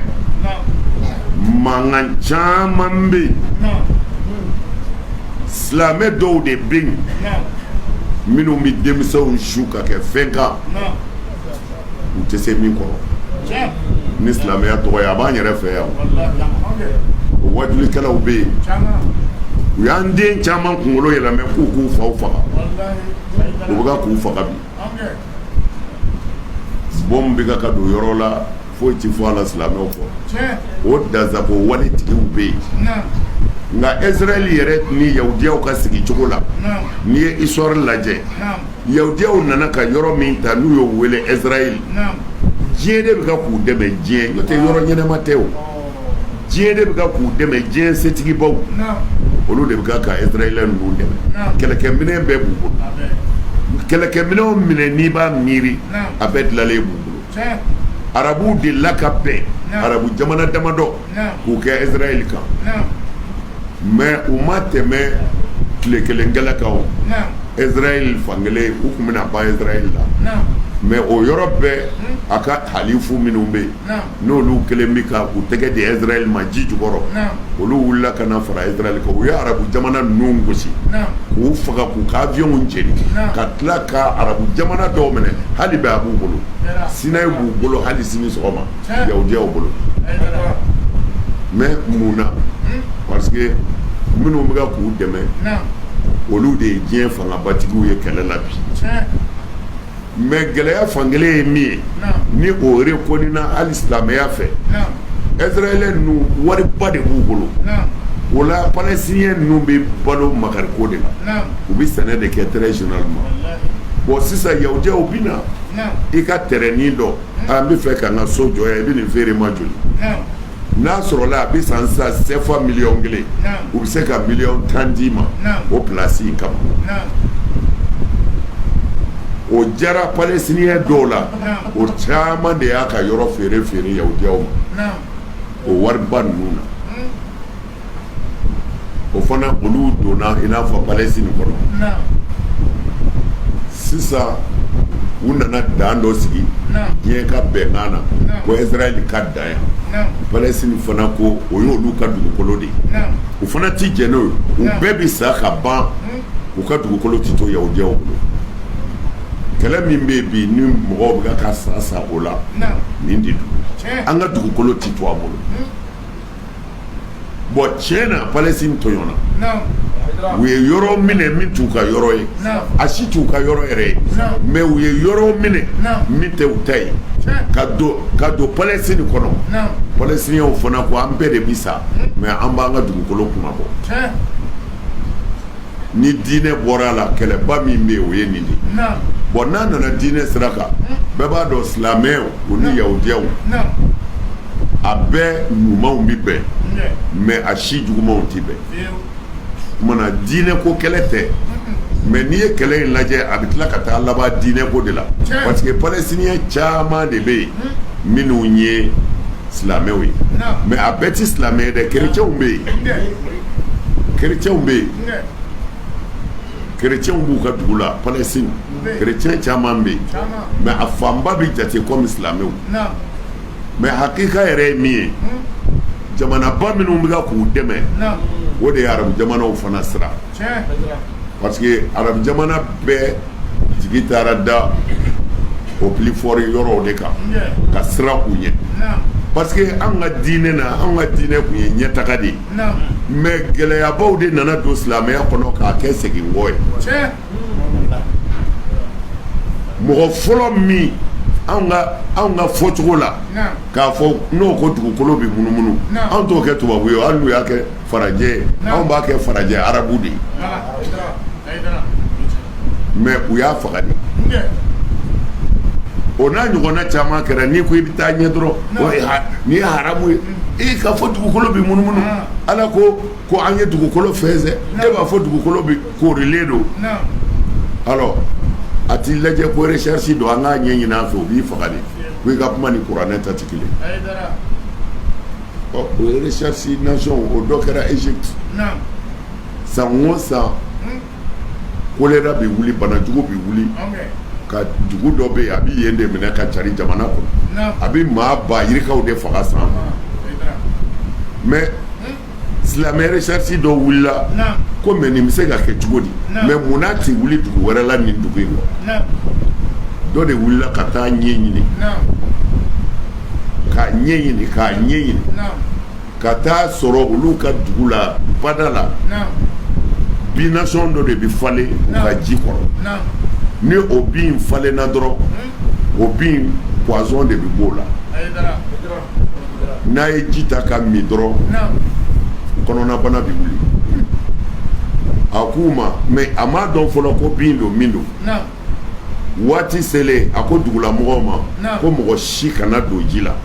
mankan caman bɛ yen silamɛ dɔw de bɛ yen minnu bɛ denmisɛnw su ka kɛ fɛn kan u tɛ se min kɔrɔ ni silamɛya tɔgɔ ye a b'an yɛrɛ fɛ yan o wajulikɛlaw bɛ yen u y'an den caman kunkolo yɛlɛmɛ k'u k'u faw faga u bɛ ka k'u faga bi bɔn bɛ ka don yɔrɔ la foyi tɛ fɔ a la silamɛw kɔ o dazako walitigiw bɛ yen nka Israël yɛrɛ ni yahudiyaw ka sigi cogo la n'i ye histoire lajɛ yahudiyaw nana ka yɔrɔ min ta n'u y'o wele Israël diɲɛ de bɛ ka k'u dɛmɛ diɲɛ n'o tɛ yɔrɔ ɲɛnama tɛ o diɲɛ de bɛ ka k'u dɛmɛ diɲɛ setigibaw olu de bɛ ka Israël ninnu dɛmɛ kɛlɛkɛminɛn bɛɛ b'u bolo kɛlɛkɛminɛnw minɛ n'i b'a miiri a bɛɛ dilanlen b'u bolo arabuw delila ka bɛn arabu jamana damadɔ k'u kɛ Israël kan mais u ma tɛmɛ tile kelen gɛlɛ kan o Israël fankelen u tun bɛna ban Israël la mais o yɔrɔ bɛɛ a ka halifu minnu bɛ yen n'olu kelen bɛ ka u tɛgɛ di Israël ma ji jukɔrɔ olu wulila ka na fara Israël kan u ye arabu jamana ninnu gosi k'u faga k'u ka avion jeni ka tila ka arabu jamana dɔw minɛ hali bɛ a b'u bolo Sinayi b'u bolo hali sini sɔgɔma yahudiyaw bolo mais mun na parce que minnu bɛ ka k'u dɛmɛ olu de ye diɲɛ fangabatigiw ye kɛlɛ la bi mais gɛlɛya fankelen ye min ye ni o reconnaît hali silamɛya fɛ Israël ninnu wariba de b'u bolo o la palestinien ninnu bɛ balo makariko de la u bɛ sɛnɛ de kɛ très généralement bon sisan yahudiyaw bɛ na i ka terrain dɔ an bɛ fɛ ka n ka so jɔ yan i bɛ nin feere ma joli n'a sɔrɔla a bɛ san sisan CFA miliyɔn 1 u bɛ se ka miliyɔn 10 d'i ma o place in kama o jara palestinien dɔw la o caman de y'a ka yɔrɔ feere yahudiyaw ma o wariba ninnu na o fana olu donna i n'a fɔ Palestine kɔnɔ sisan u nana dan dɔ sigi diɲɛ ka bɛnkan na ko Israël ka dan yan Palestine fana ko o y'olu ka dugukolo de ye u fana ti jɛn n'o ye u bɛɛ bi sa ka ban u ka dugukolo ti to yahudiyaw bolo kɛlɛ min bɛ yen bi ni mɔgɔw bɛ ka sa o la nin de don an ka dugukolo ti to a bolo bon tiɲɛ na Palestine tɔɲɔna u ye yɔrɔ minɛ min t'u ka yɔrɔ ye a si t'u ka yɔrɔ yɛrɛ ye mais u ye yɔrɔ minɛ min tɛ u ta ye ka don Palestine kɔnɔ Palestiniens fana ko an bɛɛ de bi sa mais an b'an ka dugukolo kuma bɔ ni diinɛ bɔra la kɛlɛba min bɛ yen o ye nin de bon n'a nana diinɛ sira kan bɛɛ b'a dɔn silamɛw o ni yahudiyaw a bɛɛ ɲumanw bi bɛn mais a si jugumanw ti bɛn kumana diinɛ ko kɛlɛ tɛ mais n'i ye kɛlɛ in lajɛ a bɛ tila ka taa laban diinɛ ko de la parce que palestinien caman de bɛ yen minnu ye silamɛw ye mais a bɛɛ ti silamɛ ye dɛ kerecɛnw bɛ yen kerecɛnw bɛ yen kerecɛnw b'u ka dugu la Palestine kerecɛn caman bɛ yen mais a fanba bɛ jate comme silamɛw mais hakika yɛrɛ ye min ye jamanaba minnu bɛ ka k'u dɛmɛ o de ye arabu jamanaw fana sira parce que arabu jamana bɛɛ jigi taara da o plus fort yɔrɔw de kan ka sira u ɲɛ parce que an ka diinɛ na an ka diinɛ tun ye ɲɛtaga de ye mais gɛlɛyabaw de nana don silamɛya kɔnɔ k'a kɛ seginkɔ ye mɔgɔ fɔlɔ min anw ka fɔcogo la k'a fɔ n'o ko dugukolo bɛ munumunu anw t'o kɛ tubabu ye hali n'u y'a kɛ farajɛ ye anw b'a kɛ farajɛ arabu de ye mais u y'a faga de o n'a ɲɔgɔnna caman kɛra n'i ko i bɛ taa ɲɛ dɔrɔn nin ye haramu ye k'a fɔ dugukolo bɛ munumunu ala ko an ye dugukolo fɛnsɛ e b'a fɔ dugukolo bɛ koorilen don alors a t'i lajɛ ko recherche don an k'a ɲɛɲini an fɛ o b'i faga de ko i ka kuma ni kuranɛ ta tɛ kelen o ye recherche nation o dɔ kɛra Égypte san o san choléra bɛ wuli banajugu bɛ wuli ka dugu dɔ bɛ yen a bɛ yen de minɛ ka cari jamana kɔnɔ a bɛ maa ba yirikaw de faga san mais silamɛ recherche dɔ wulila ko mais nin bɛ se ka kɛ cogo di mais mun n'a tɛ wuli dugu wɛrɛ la nin dugu in kɔ dɔ de wulila ka taa ɲɛɲini k'a ɲɛɲini ka taa sɔrɔ olu ka dugu la bada la bination dɔ de bɛ falen u ka ji kɔrɔ ni o bin falenna dɔrɔn o bin poison de bɛ b'o la n'a ye ji ta ka min dɔrɔn kɔnɔnabana bɛ wuli a k'u ma mais a m'a dɔn fɔlɔ ko bin don min don waati selen a ko dugulamɔgɔw ma ko mɔgɔ si kana don ji la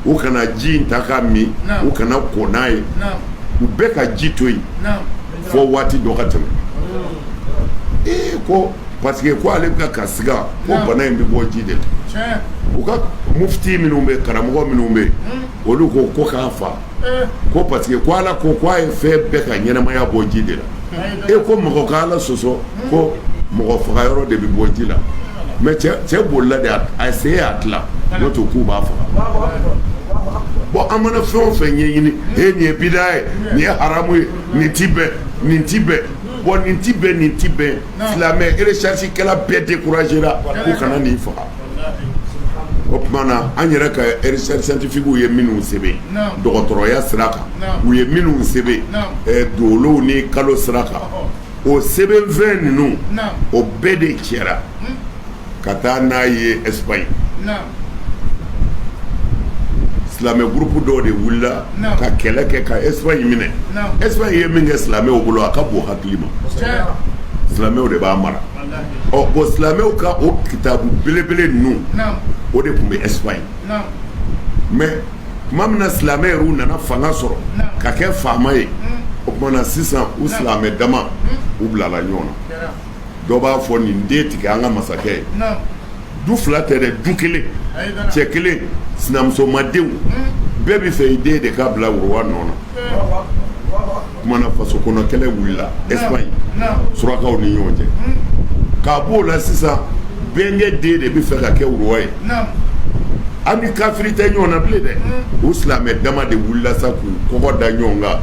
u kana ji in ta ka min u kana ko n'a ye u bɛɛ ka ji to yen fɔ waati dɔ ka tɛmɛ ko parce que ko ale bɛ ka siga ko bana in bɛ bɔ ji de la u ka mufti minnu bɛ karamɔgɔ minnu bɛ olu ko k'a fa ko parce que ko ala ko a ye fɛn bɛɛ ka ɲɛnamaya bɔ ji de la ko mɔgɔ ka ala sɔsɔ ko mɔgɔ faga yɔrɔ de bɛ bɔ ji la mais cɛ bolila de a se y'a tila n'o to k'u b'a faga bon an mana fɛn o fɛn ɲɛɲini nin ye bida ye nin ye haramu ye nin ti bɛn nin ti bɛn bon nin ti bɛn silamɛ recherche kɛla bɛɛ découragera k'u kana nin faga o tuma na an yɛrɛ ka recherche scientifique ye minnu sɛbɛn dɔgɔtɔrɔya sira kan u ye minnu sɛbɛn dolow ni kalo sira kan o sɛbɛnfɛn ninnu o bɛɛ de cɛra ka taa n'a ye Espagne silamɛ groupe dɔw de wulila ka kɛlɛ kɛ ka Espagne minɛ Espagne ye min kɛ silamɛw bolo a ka bon hakili ma silamɛw de b'a mara bon silamɛw ka o kitabu belebele ninnu o de tun bɛ Espagne mais tuma min na silamɛ yɛrɛw nana fanga sɔrɔ ka kɛ faama ye o tuma na sisan u silamɛ dama u bilala ɲɔgɔn na dɔ b'a fɔ nin den tigɛ an ka masakɛ ye du fila tɛ dɛ du kelen cɛ kelen sinamusomadenw bɛɛ bɛ fɛ i den de ka bila worowa nɔ na kuma na faso kɔnɔ kɛlɛ wulila Espagne surakaw ni ɲɔgɔn cɛ k'a b'o la sisan bɛnkɛ den de bɛ fɛ ka kɛ worowa ye an ni kafiri tɛ ɲɔgɔn na bilen dɛ o silamɛ dama de wulila sa k'u kɔgɔ da ɲɔgɔn kan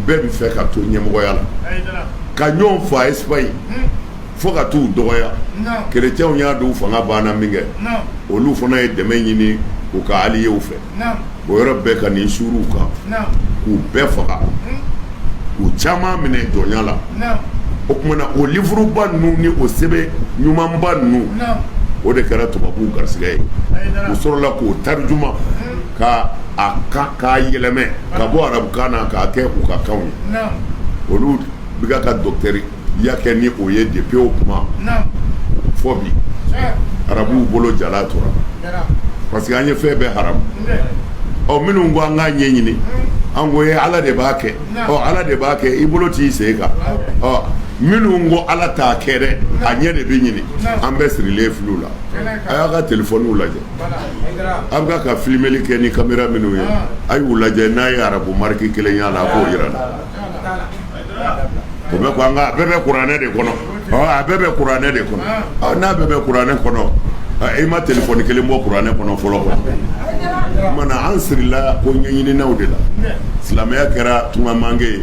bɛɛ bɛ fɛ ka to ɲɛmɔgɔya la ka ɲɔgɔn fa Espagne fo ka t'u dɔgɔya kerecɛnw y'a dɔw fanga banna min kɛ olu fana ye dɛmɛ ɲini u ka aliyew fɛ o yɔrɔ bɛɛ ka nin suruw kan k'u bɛɛ faga k'u caman minɛ jɔnya la o kumana o livre ba ninnu ni o sɛbɛn ɲumanba ninnu o de kɛra tubabuw garisigɛ ye o sɔrɔla k'o tarjuma k'a yɛlɛmɛ ka bɔ arabukan na k'a kɛ u ka kanw ye olu bɛ ka dɔkitɛriya kɛ ni o ye depuis o kuma fɔ bi arabuw bolo jala tora parce que an ye fɛn bɛɛ haramu minnu ko an k'a ɲɛɲini an ko ala de b'a kɛ ala de b'a kɛ i bolo t'i sen kan minnu ko ala t'a kɛ dɛ a ɲɛ de bɛ ɲini an bɛ sirilen filiw la a y'a ka telefɔniw lajɛ an bɛ ka filimeli kɛ ni kamera minnu ye a y'u lajɛ n'a ye arabu mariki kelen y'a la a k'o yira la o bɛ ko a bɛɛ bɛ kuranɛ de kɔnɔ a bɛɛ bɛ kuranɛ de kɔnɔ n'a bɛɛ bɛ kuranɛ kɔnɔ i ma telefɔni kelen bɔ kuranɛ kɔnɔ fɔlɔ kɔnɔ mana an sirila ko ɲɛɲininaw de la silamɛya kɛra tunga mange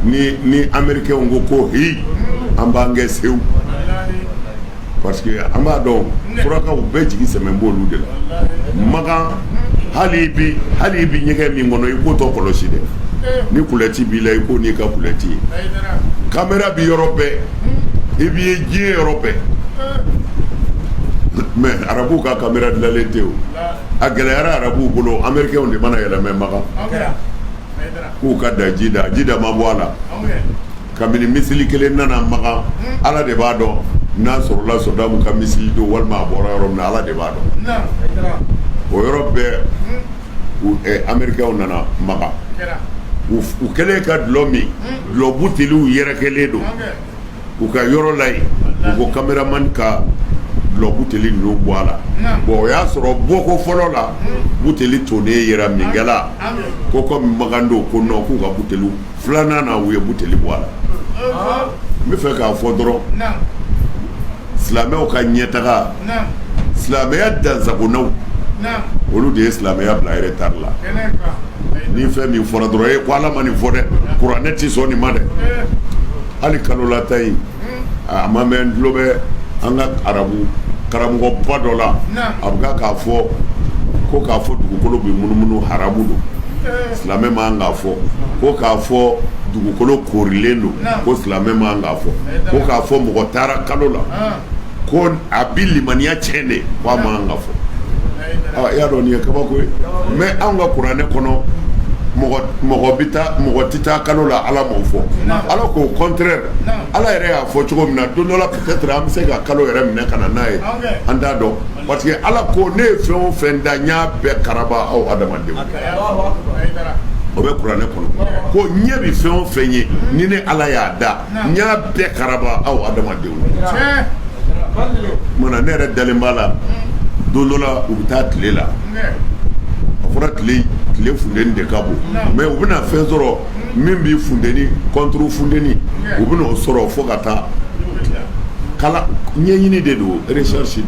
ye ni américains ko hi an b'an kɛ sew parce que an b'a dɔn surakaw bɛɛ jigi sɛmɛ b'olu de la magan hali bi ɲɛgɛn min kɔnɔ i k'o tɔ kɔlɔsi dɛ ni kulɛti b'i la i k'o n'i ka kulɛti ye kamera bi yɔrɔ bɛɛ i b'i ye diɲɛ yɔrɔ bɛɛ mais arabuw ka kamera dilanlen tɛ o a gɛlɛyara arabuw bolo américains de mana yɛlɛmɛ magan k'u ka da ji da ma bɔ a la kabini misili kelen nana magan ala de b'a dɔn n'a sɔrɔla sɔrɔdamu ka misili don walima a bɔra yɔrɔ min na ala de b'a dɔn o yɔrɔ bɛɛ américains nana magan u kɛlen ka dulɔ min dulɔ buteliw yɛrɛkɛlen don u ka yɔrɔ la yen u ko cameraman ka dulɔ buteli ninnu bɔ a la bon o y'a sɔrɔ bɔko fɔlɔ la buteli tonnen yɛrɛ min kɛla ko comme magan don ko non k'u ka buteliw filanan na u ye buteli bɔ a la n bɛ fɛ k'a fɔ dɔrɔn silamɛw ka ɲɛtaga silamɛya dansagonaw olu de ye silamɛya bila retard la ni fɛn min fɔra dɔrɔn ko ala ma nin fɔ dɛ kuranɛ tɛ sɔn nin ma dɛ hali kalolata in a ma mɛn n tulo bɛ an ka arabu karamɔgɔba dɔ la a bɛ k'a fɔ ko k'a fɔ dugukolo bɛ munumunu haramu don silamɛ man k'a fɔ ko k'a fɔ dugukolo koorilen don ko silamɛ man k'a fɔ ko k'a fɔ mɔgɔ taara kalo la ko a bi limaniya tiɲɛ de ko a man k'a fɔ i y'a dɔn nin ye kabako ye mais anw ka kuranɛ kɔnɔ mɔgɔ tɛ taa kalo la ala m'o fɔ ala k'o contraire ala yɛrɛ y'a fɔ cogo min na don dɔ la peut-être an bɛ se ka kalo yɛrɛ minɛ ka na n'a ye an t'a dɔn parce que ala ko ne ye fɛn o fɛn da n y'a bɛɛ karaba aw adamadenw o bɛ kuranɛ kɔnɔ ko ɲɛ bɛ fɛn o fɛn ye ni ne ala y'a da n y'a bɛɛ karaba aw adamadenw mana ne yɛrɛ dalen b'a la don dɔ la u bɛ taa tile la a fɔra tile funteni de ka bon mais u bɛna fɛn sɔrɔ min b'i funteni contre funteni u bɛna o sɔrɔ fo ka taa kala ɲɛɲini de don recherche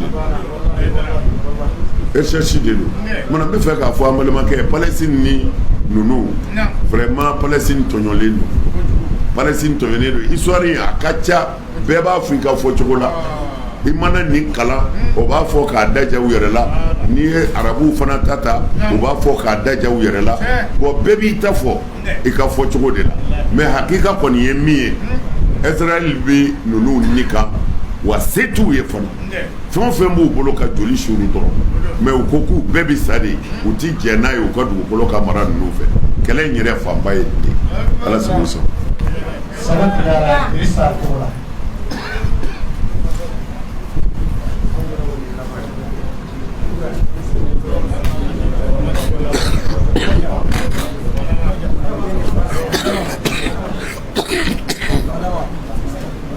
de don mana n bɛ fɛ k'a fɔ an balimakɛ Palestine ni ninnu vraiment Palestine tɔɲɔlen don Palestine tɔɲɔlen don histoire in a ka ca bɛɛ b'a fɔ i ka fɔ cogo la i mana nin kalan o b'a fɔ k'a daja u yɛrɛ la n'i ye arabuw fana ta u b'a fɔ k'a daja u yɛrɛ la bon bɛɛ b'i ta fɔ i ka fɔ cogo de la mais hakika kɔni ye min ye Israël bɛ ninnu ni kan wa se t'u ye fana fɛn o fɛn b'u bolo ka joli suru dɔrɔn mais u ko k'u bɛɛ bɛ sa de u ti jɛ n'a ye u ka dugukolo ka mara ninnu fɛ kɛlɛ in yɛrɛ fanba ye ten ala sago sɔn.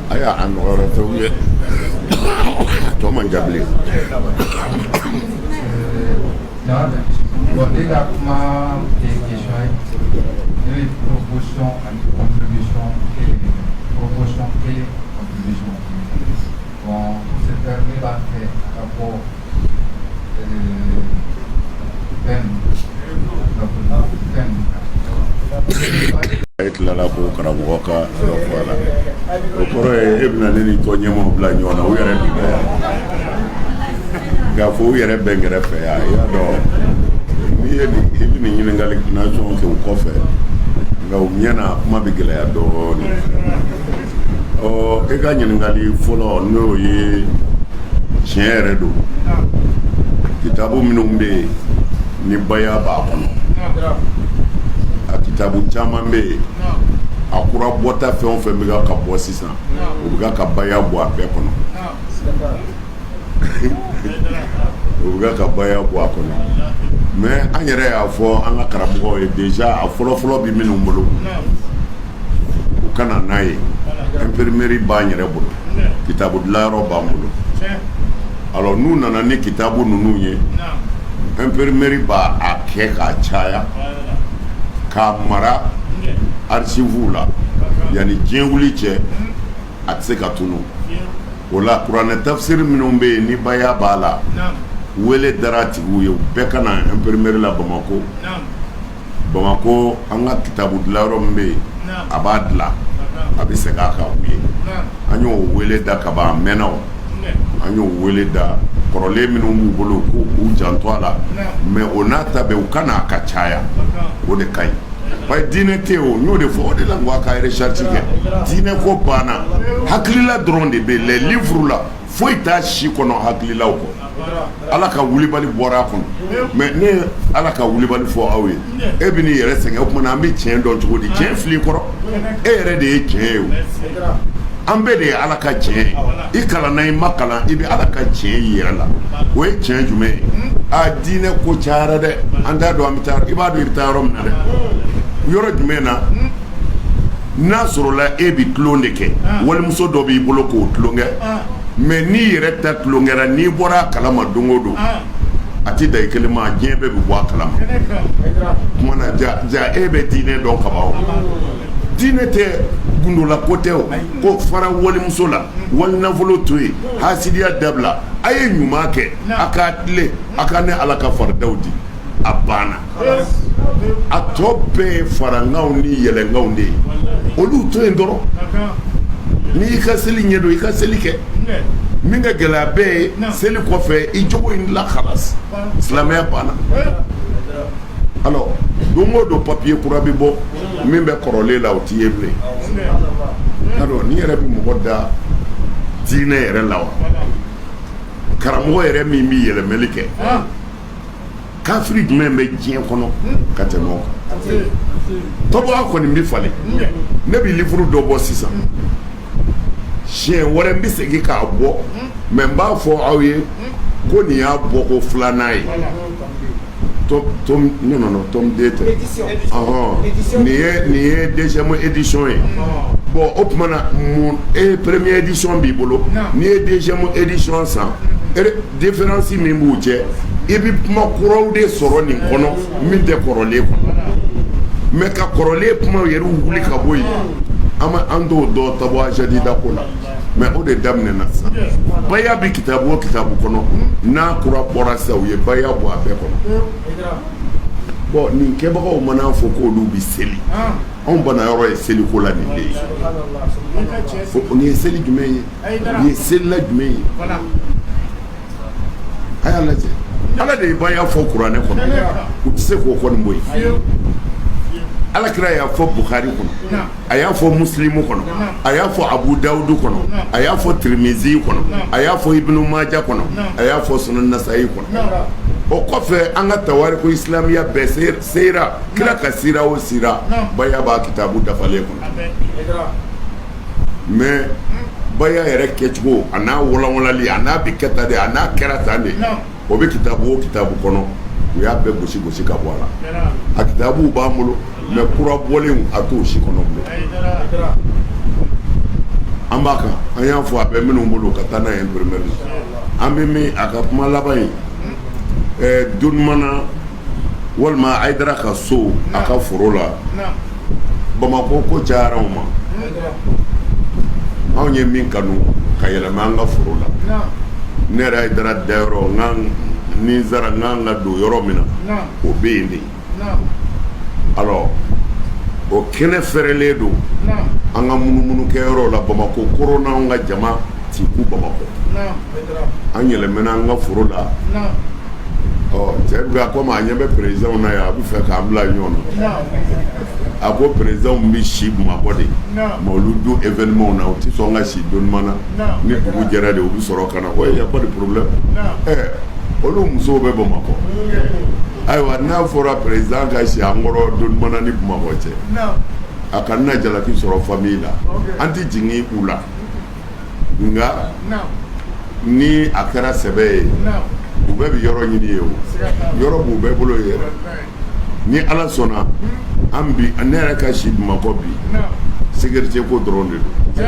aya an nɔgɔyara fɛnw ye tɔ man ca bilen. Bon, dès la comment des questions, les propositions et contributions, bon, se permet d'entrer à rapport e tilala ko karamɔgɔ ka yɔrɔ fɔ a la o kɔrɔ ye e bɛna ne ni tɔ ɲɛmɔgɔw bila ɲɔgɔn na u yɛrɛ bi bɛɛ k'a fɔ u yɛrɛ bɛn kɛrɛfɛ yan i y'a dɔn n'i ye i bɛ nin ɲininkali nasɔn kɛ u kɔfɛ nka u ɲɛna kuma bɛ gɛlɛya dɔɔnin e ka ɲininkali fɔlɔ n'o ye tiɲɛ yɛrɛ don kitabu minnu bɛ yen ni baya b'a kɔnɔ a kitabu caman bɛ yen a kura bɔta fɛn o fɛn bɛ ka bɔ sisan o bɛ ka baya bɔ a bɛɛ kɔnɔ o bɛ ka baya bɔ a kɔnɔ mais an yɛrɛ y'a fɔ an ka karamɔgɔw ye déjà a fɔlɔ-fɔlɔ bɛ minnu bolo u ka na n'a ye imprimerie b'an yɛrɛ bolo kitabu dilayɔrɔ b'an bolo alors n'u nana ni kitabu ninnu ye imprimerie b'a a kɛ k'a caya k'a mara archive la yanni diɲɛ wuli cɛ a tɛ se ka tunu o la kuranɛ tafsiri minnu bɛ yen ni baya b'a la wele dara tigiw ye u bɛɛ ka na imprimerie la Bamako an ka kitabu dilayɔrɔ min bɛ yen a b'a dilan a bɛ segin a kan u ye an y'o wele da ka ban a mɛnna o an y'o wele da kɔrɔlen minnu b'u bolo ko u janto a la mais o n'a ta bɛɛ u ka na a ka caya o de ka ɲi parce que diinɛ tɛ o n y'o de fɔ o de la n ko a ka recherche kɛ diinɛ ko banna hakilila dɔrɔn de bɛ yen les livres la foyi t'a si kɔnɔ hakililaw kɔ ala ka wulibali bɔra a kɔnɔ mais ne ye ala ka wulibali fɔ aw ye e bɛ n'i yɛrɛ sɛgɛn o tuma an bɛ tiɲɛ dɔn cogo di tiɲɛ fili kɔrɔ e yɛrɛ de ye tiɲɛ ye o an bɛɛ de ye ala ka tiɲɛ ye i kalanna i ma kalan i bɛ ala ka tiɲɛ yi yɛrɛ la o ye tiɲɛ jumɛn ye a diinɛ ko cayara dɛ an t'a dɔn an bɛ taa i b'a dɔn i bɛ taa yɔrɔ min na dɛ yɔrɔ jumɛn na n'a sɔrɔla e bɛ tulon de kɛ walimuso dɔ b'i bolo k'o tulon kɛ mais n'i yɛrɛ ta tulon kɛra n'i bɔra a kalama don o don a tɛ da i kelen ma diɲɛ bɛɛ bɛ bɔ a kalama kuma na ja e bɛ diinɛ dɔn ka ban o diinɛ tɛ gundola ko tɛ o ko fara walimuso la wali nafolo to yen hasidiya dabila a ye ɲuman kɛ a k'a tile a ka ne ala ka faridaw di a banna a tɔ bɛɛ ye farankanw ni yɛlɛnkanw de ye olu to yen dɔrɔn n'i ka seli ɲɛdɔn i ka seli kɛ min ka gɛlɛya bɛɛ ye seli kɔfɛ i jogo in la khalas silamɛya banna alors don o don papier kura bɛ bɔ min bɛ kɔrɔlen la o t'i ye bilen alors n'i yɛrɛ bɛ mɔgɔ da diinɛ yɛrɛ la wa karamɔgɔ yɛrɛ min bɛ yɛlɛmɛli kɛ kafiri jumɛn bɛ diɲɛ kɔnɔ ka tɛmɛ o kan tɔbɔya kɔni bɛ falen ne bɛ livre dɔ bɔ sisan siɲɛ wɛrɛ n bɛ segin k'a bɔ mais n b'a fɔ aw ye ko nin y'a bɔ ko filanan ye tome 2 tɛ nin ye deuxième édition ye bon o tuma na mun première édition b'i bolo n'i ye deuxième édition san différence min b'u cɛ i bɛ kuma kuraw de sɔrɔ nin kɔnɔ min tɛ kɔrɔlen kɔnɔ mais ka kɔrɔlen kuma yɛrɛ wuli ka bɔ yen an t'o dɔ tabɔ ajadida ko la mais o de daminɛna sisan baya bɛ kitabu o kitabu kɔnɔ n'a kura bɔra sisan u ye baya bɔ a bɛɛ kɔnɔ bon nin kɛbagaw mana fɔ k'olu bɛ seli anw bana yɔrɔ ye seliko la nin de ye nin ye seli jumɛn ye nin ye selila jumɛn ye a y'a lajɛ ala de ye baya fɔ kuranɛ kɔnɔ u tɛ se k'o kɔni bɔ yen alakira y'a fɔ Bukhari kɔnɔ a y'a fɔ Muslimu kɔnɔ a y'a fɔ Abu Dawudu kɔnɔ a y'a fɔ Tirmizi kɔnɔ a y'a fɔ Ibnu Maja kɔnɔ a y'a fɔ Sunan Nasa'i kɔnɔ o kɔfɛ an ka tawariku islamiya bɛɛ sera kira ka sira o sira baya b'a kitabu dafalen kɔnɔ mais baya yɛrɛ kɛcogo a n'a walawalali a n'a bɛ kɛ tan de a n'a kɛra tan de o bɛ kitabu o kitabu kɔnɔ u y'a bɛɛ gosi gosi ka bɔ a la a kitabuw b'an bolo mais kura bɔlen a t'o si kɔnɔ bilen an b'a kan an y'a fɔ a bɛ minnu bolo ka taa n'a ye imprimerie la an bɛ min a ka kuma laban ye Dunumana walima Ayidara ka so a ka foro la Bamako ko cayara anw ma anw ye min kanu ka yɛlɛma an ka foro la ne yɛrɛ Ayidara dayɔrɔ ni zara n kan ka don yɔrɔ min na o bɛ yen de alors o kɛnɛ fɛrɛlen don an ka munumunu kɛ yɔrɔ la Bamako koro n'anw ka jama t'i ku Bamako an yɛlɛmana an ka foro la cɛ bɛ komi a ɲɛ bɛ président na yan a bɛ fɛ k'an bila ɲɔgɔn na a ko président bɛ si Bamakɔ de mais olu don événement na u tɛ sɔn ka si Donimana ni dugu jɛra de u bɛ sɔrɔ ka na o y a pas de problème olu musow bɛ Bamakɔ ayiwa n'a fɔra président ka si an kɔrɔ Donimana ni Bamakɔ cɛ a ka na jalaki sɔrɔ famille la an tɛ jigin u la nka ni a kɛra sɛbɛ ye u bɛɛ bɛ yɔrɔ ɲini ye o yɔrɔ b'u bɛɛ bolo yɛrɛ ni Ala sɔnna an bi ne yɛrɛ ka si Bamakɔ bi sécurité ko dɔrɔn de don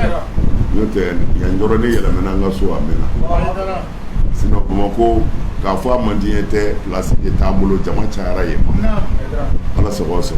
n'o tɛ yan yɔrɔ ne yɛlɛmana an ka so a mɛnna sinon Bamakɔ k'a fɔ a man di ye tɛ place de t'an bolo jama cayara yen Ala sago sɔrɔ.